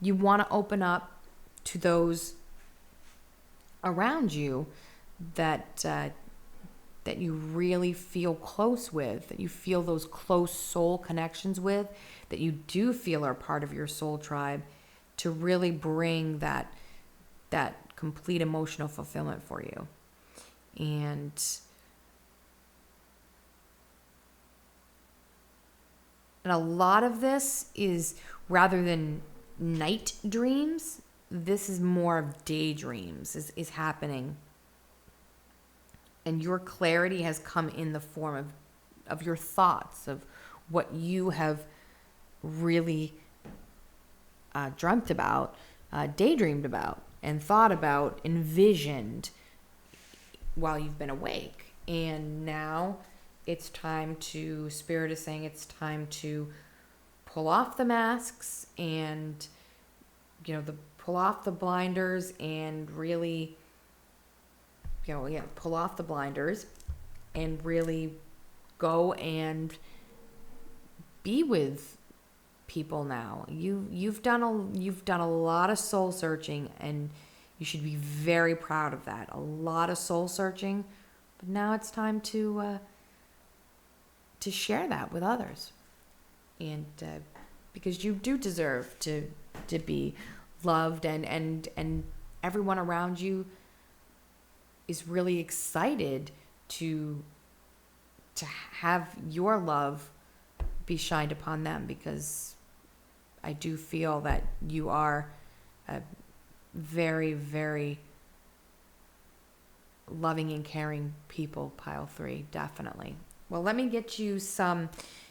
You want to open up to those around you that you really feel close with, that you feel those close soul connections with, that you do feel are part of your soul tribe, to really bring that complete emotional fulfillment for you. And a lot of this is, rather than night dreams, this is more of daydreams is happening. And your clarity has come in the form of your thoughts, of what you have really dreamt about, daydreamed about, and thought about, envisioned while you've been awake. And now it's time to, Spirit is saying it's time to pull off the masks and, pull off the blinders and really, pull off the blinders and really go and be with people now. You've done a lot of soul searching, and you should be very proud of that. A lot of soul searching, but now it's time to share that with others, and because you do deserve to be loved, and everyone around you is really excited to have your love be shined upon them, because I do feel that you are a very, very loving and caring people, pile 3, definitely. Well, let me get you some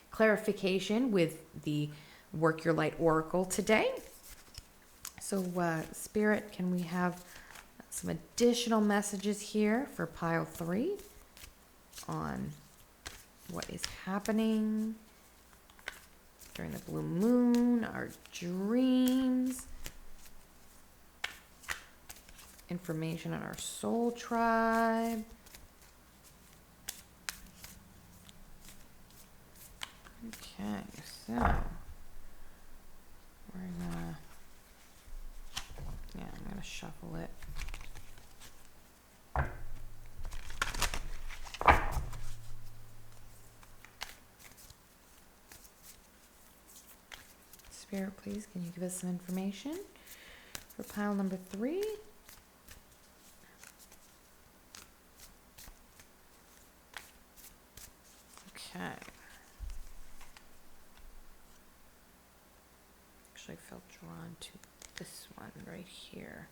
clarification with the Work Your Light Oracle today. So, Spirit, can we have some additional messages here for pile 3 on what is happening during the blue moon, our dreams, information on our soul tribe. Okay, so I'm gonna shuffle it. Spirit, please, can you give us some information for pile number 3? Okay. Actually, I felt drawn to this one right here.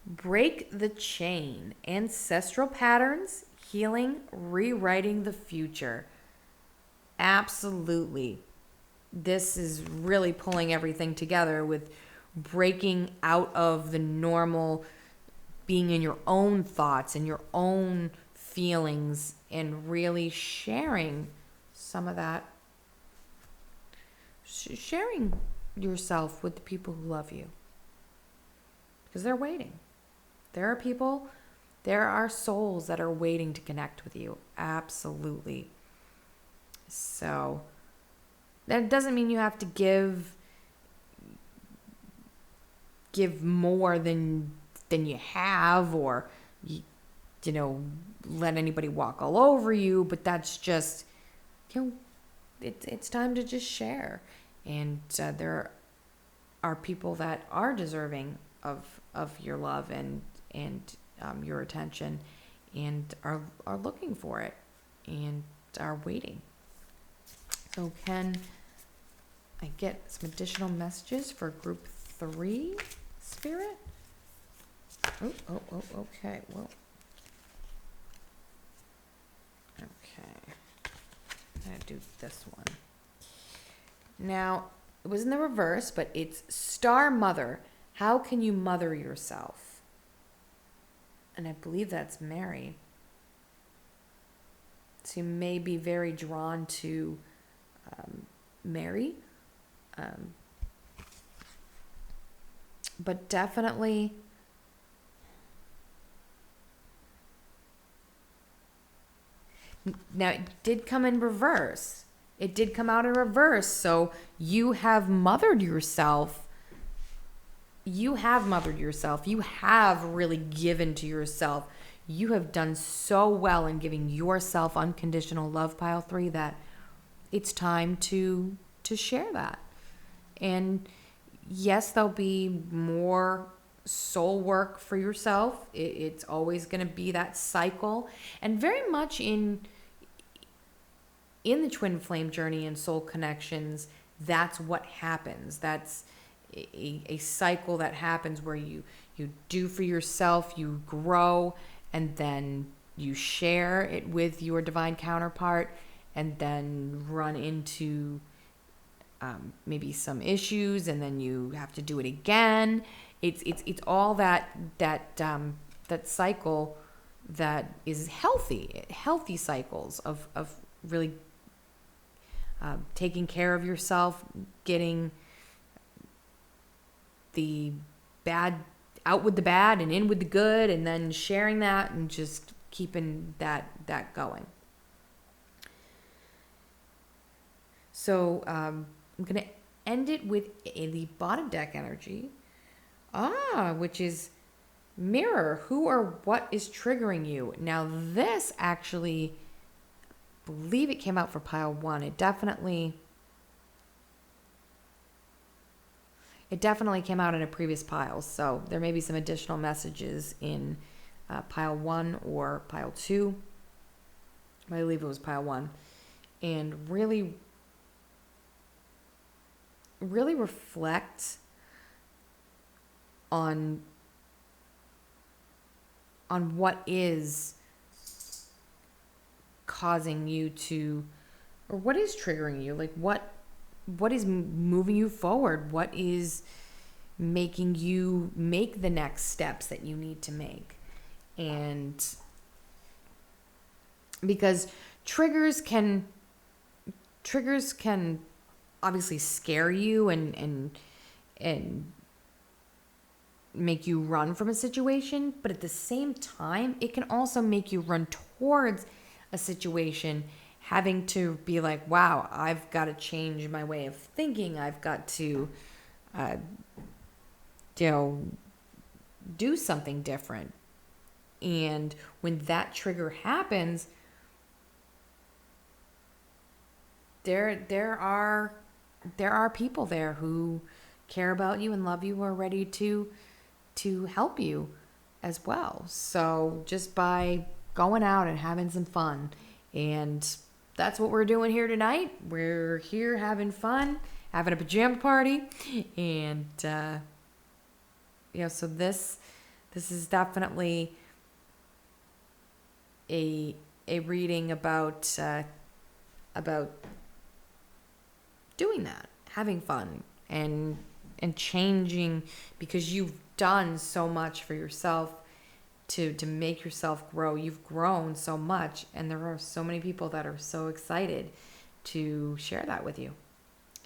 Break the chain. Ancestral patterns, healing, rewriting the future. Absolutely. This is really pulling everything together with breaking out of the normal, being in your own thoughts and your own feelings, and really sharing some of that, sharing yourself with the people who love you, because they're waiting. There are people, there are souls that are waiting to connect with you. Absolutely. So that doesn't mean you have to give more than you have, or let anybody walk all over you, but that's just, it's time to just share. And there are people that are deserving of your love and your attention, and are looking for it and are waiting. So can I get some additional messages for group 3, Spirit? Oh, okay. Well, okay. I'm gonna do this one. Now, it was in the reverse, but it's Star Mother. How can you mother yourself? And I believe that's Mary. So you may be very drawn to Mary. But definitely now it did come in reverse. It did come out in reverse. So you have mothered yourself. You have mothered yourself. You have really given to yourself. You have done so well in giving yourself unconditional love, pile 3, that it's time to share that. And yes, there'll be more soul work for yourself. It's always going to be that cycle. And very much in the twin flame journey and soul connections, that's what happens. That's a cycle that happens where you do for yourself, you grow, and then you share it with your divine counterpart, and then run into maybe some issues, and then you have to do it again. It's all that cycle that is healthy cycles of really taking care of yourself, getting the bad out with the bad and in with the good, and then sharing that and just keeping that going. So I'm going to end it with the bottom deck energy, which is Mirror. Who or what is triggering you? Now this actually, I believe it came out for pile 1. It definitely came out in a previous pile, so there may be some additional messages in pile 1 or pile 2. I believe it was pile 1. And really reflect on what is causing you to, or what is triggering you, like what is moving you forward, what is making you make the next steps that you need to make. And because triggers can obviously scare you and make you run from a situation, but at the same time, it can also make you run towards a situation, having to be like, wow, I've got to change my way of thinking. I've got to, do something different. And when that trigger happens, there are people there who care about you and love you, are ready to help you as well. So just by going out and having some fun, and that's what we're doing here tonight. We're here having fun, having a pajama party, and so this is definitely a reading about doing that, having fun, and changing, because you've done so much for yourself to make yourself grow. You've grown so much, and there are so many people that are so excited to share that with you.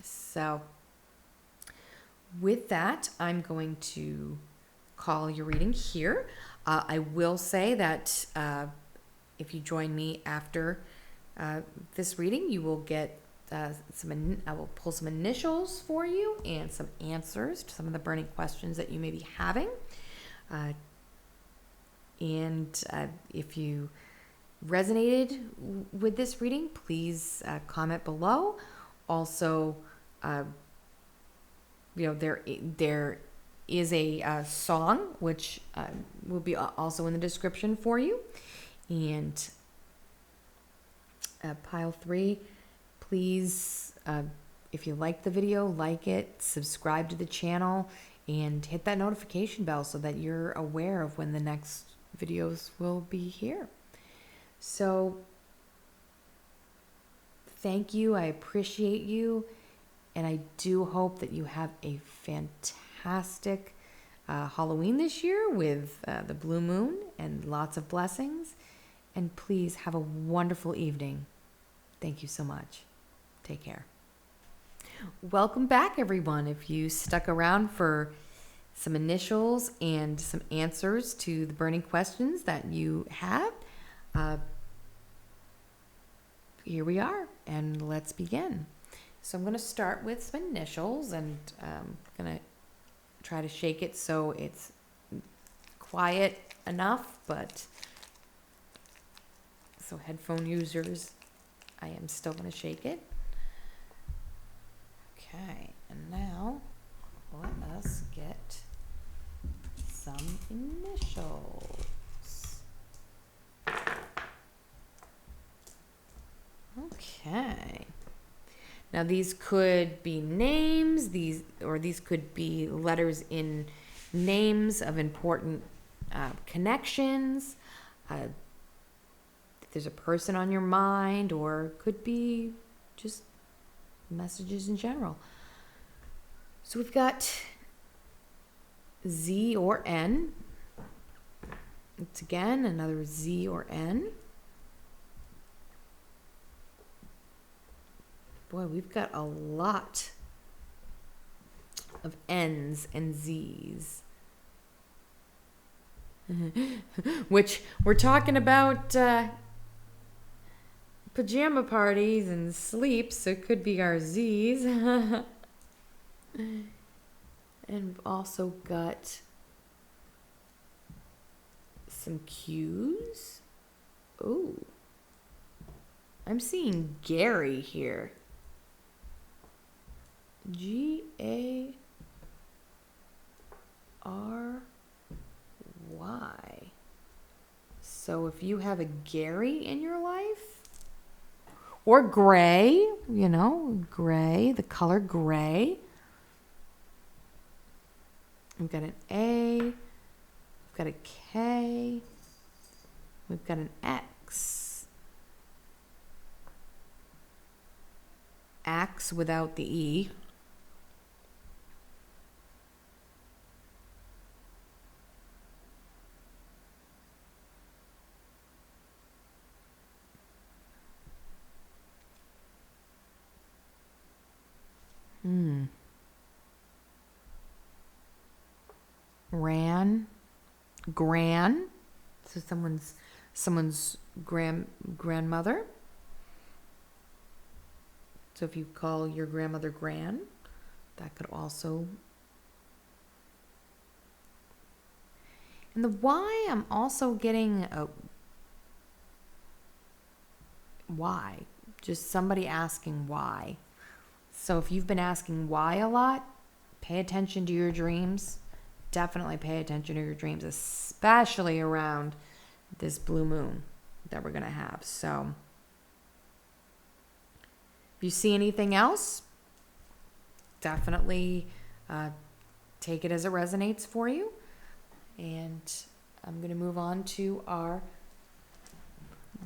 So with that, I'm going to call your reading here. I will say that if you join me after this reading, you will get I will pull some initials for you and some answers to some of the burning questions that you may be having. And if you resonated with this reading, please comment below. Also, there is a song which will be also in the description for you. And pile 3, please, if you like the video, like it, subscribe to the channel, and hit that notification bell so that you're aware of when the next videos will be here. So thank you. I appreciate you. And I do hope that you have a fantastic Halloween this year with the blue moon and lots of blessings. And please have a wonderful evening. Thank you so much. Take care. Welcome back, everyone. If you stuck around for some initials and some answers to the burning questions that you have, here we are, and let's begin. So I'm going to start with some initials, and I'm going to try to shake it so it's quiet enough, but so headphone users, I am still going to shake it. Okay, and now let us get some initials. Okay. Now these could be names, these could be letters in names of important connections. If there's a person on your mind, or could be just messages in general. So we've got Z or N. It's again another Z or N. Boy, we've got a lot of N's and Z's. Which we're talking about pajama parties and sleep, so it could be our Z's. And we've also got some Q's. Oh, I'm seeing Gary here. Gary. So if you have a Gary in your life, or gray, you know, gray, the color gray. We've got an A, we've got a K, we've got an X. Axe without the E. Gran. So someone's grandmother. So if you call your grandmother Gran, that could also. And the Y, I'm also getting a why. Just somebody asking why. So if you've been asking why a lot, pay attention to your dreams. Definitely pay attention to your dreams, especially around this blue moon that we're going to have. So if you see anything else, definitely take it as it resonates for you. And I'm going to move on to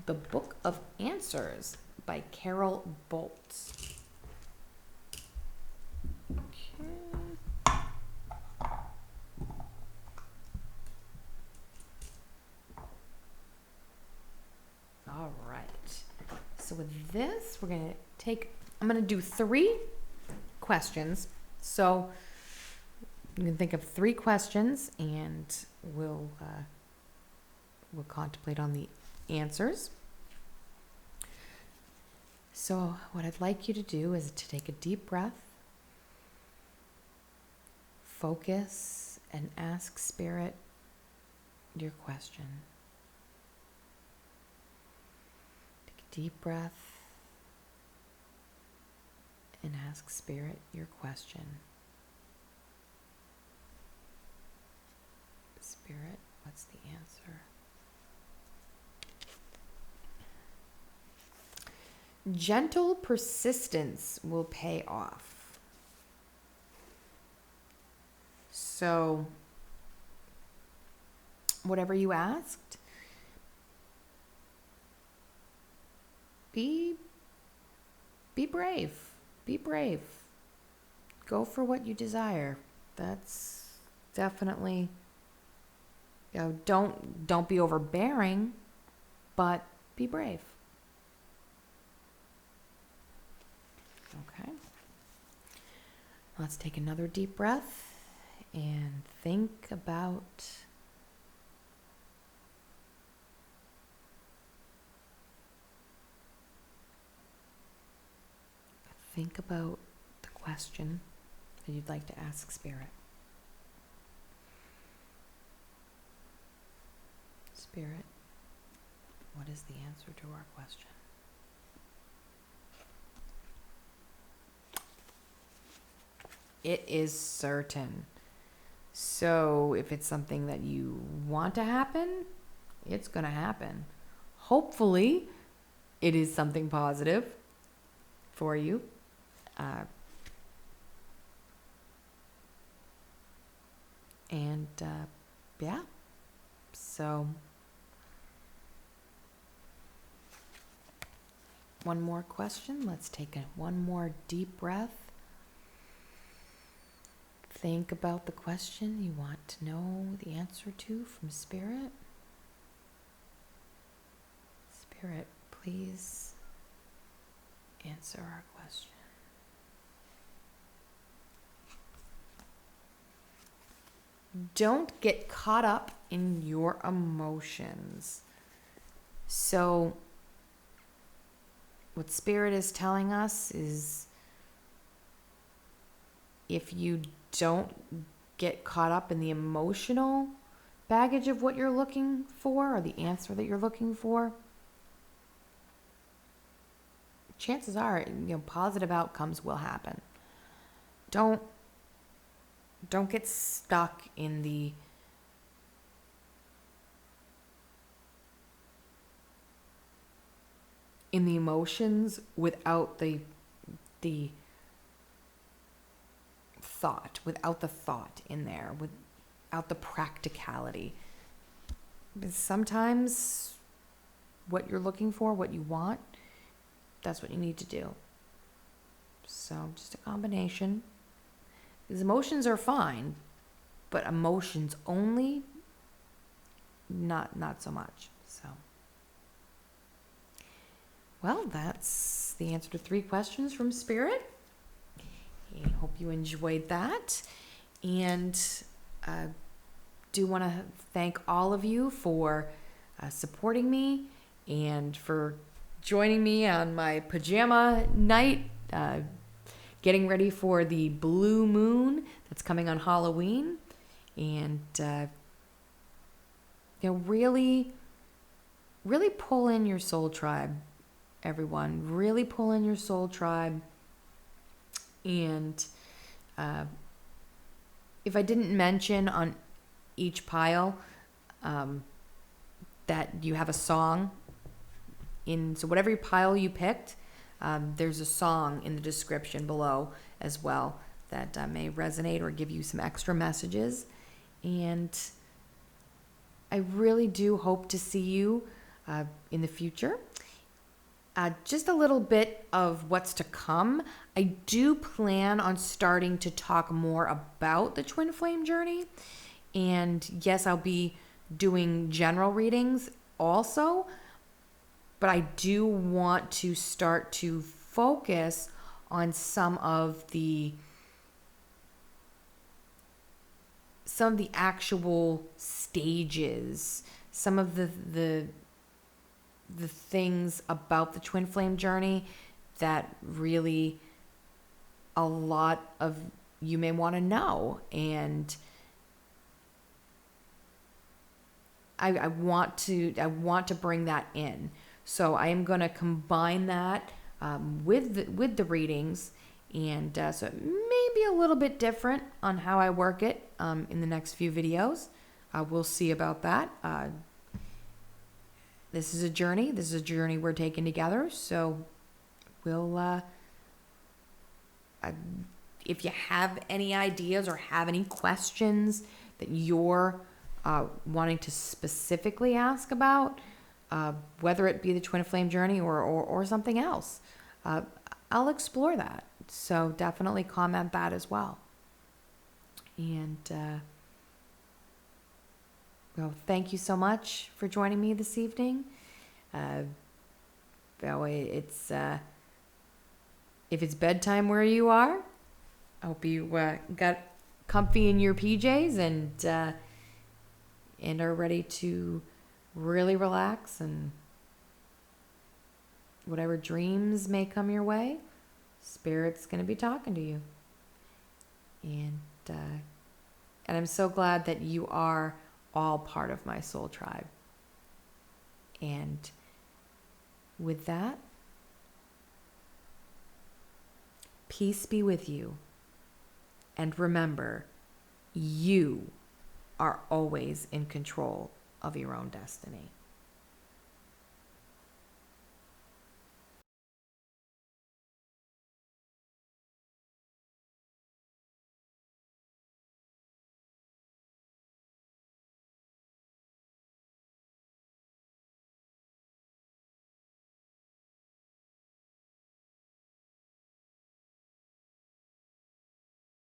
the Book of Answers by Carol Boltz. Okay. All right. So with this, I'm going to do 3 questions. So you can think of 3 questions, and we'll contemplate on the answers. So what I'd like you to do is to take a deep breath, focus, and ask Spirit your question. Take a deep breath and ask Spirit your question. Spirit, what's the answer? gentle persistence will pay off. So, whatever you asked, be brave. Be brave. Go for what you desire. That's definitely, don't be overbearing, but be brave. Okay. Let's take another deep breath and think about the question that you'd like to ask Spirit. Spirit, what is the answer to our question? It is certain. So if it's something that you want to happen, it's going to happen. Hopefully, it is something positive for you. Yeah. So one more question. Let's take one more deep breath. Think about the question you want to know the answer to from Spirit. Spirit, please answer our question. Don't get caught up in your emotions. So, what Spirit is telling us is if you don't get caught up in the emotional baggage of what you're looking for or the answer that you're looking for, chances are, positive outcomes will happen. Don't get stuck in the emotions without the thought in there, without the practicality. Because sometimes what you're looking for, what you want, that's what you need to do. So just a combination. Because emotions are fine, but emotions only, not so much. So, well, that's the answer to 3 questions from Spirit. I hope you enjoyed that. And I do want to thank all of you for supporting me and for joining me on my pajama night, getting ready for the blue moon that's coming on Halloween. And, really pull in your soul tribe, everyone. Really pull in your soul tribe. And if I didn't mention on each pile that you have a song so whatever pile you picked, there's a song in the description below as well that may resonate or give you some extra messages. And I really do hope to see you in the future. Just a little bit of what's to come. I do plan on starting to talk more about the twin flame journey. And yes, I'll be doing general readings also. But I do want to start to focus on some of the actual stages, some of the things about the twin flame journey that really a lot of you may want to know. And I want to bring that in. So I am going to combine that with the readings, and so it may be a little bit different on how I work it in the next few videos. We'll see about that. This is a journey. This is a journey we're taking together. So we'll, if you have any ideas or have any questions that you're wanting to specifically ask about, whether it be the twin flame journey or something else, I'll explore that. So definitely comment that as well. And well, thank you so much for joining me this evening. It's if it's bedtime where you are, I hope you got comfy in your PJs and are ready to really relax, and whatever dreams may come your way, Spirit's going to be talking to you. And I'm so glad that you are all part of my soul tribe. And with that, peace be with you. And remember, you are always in control of your own destiny.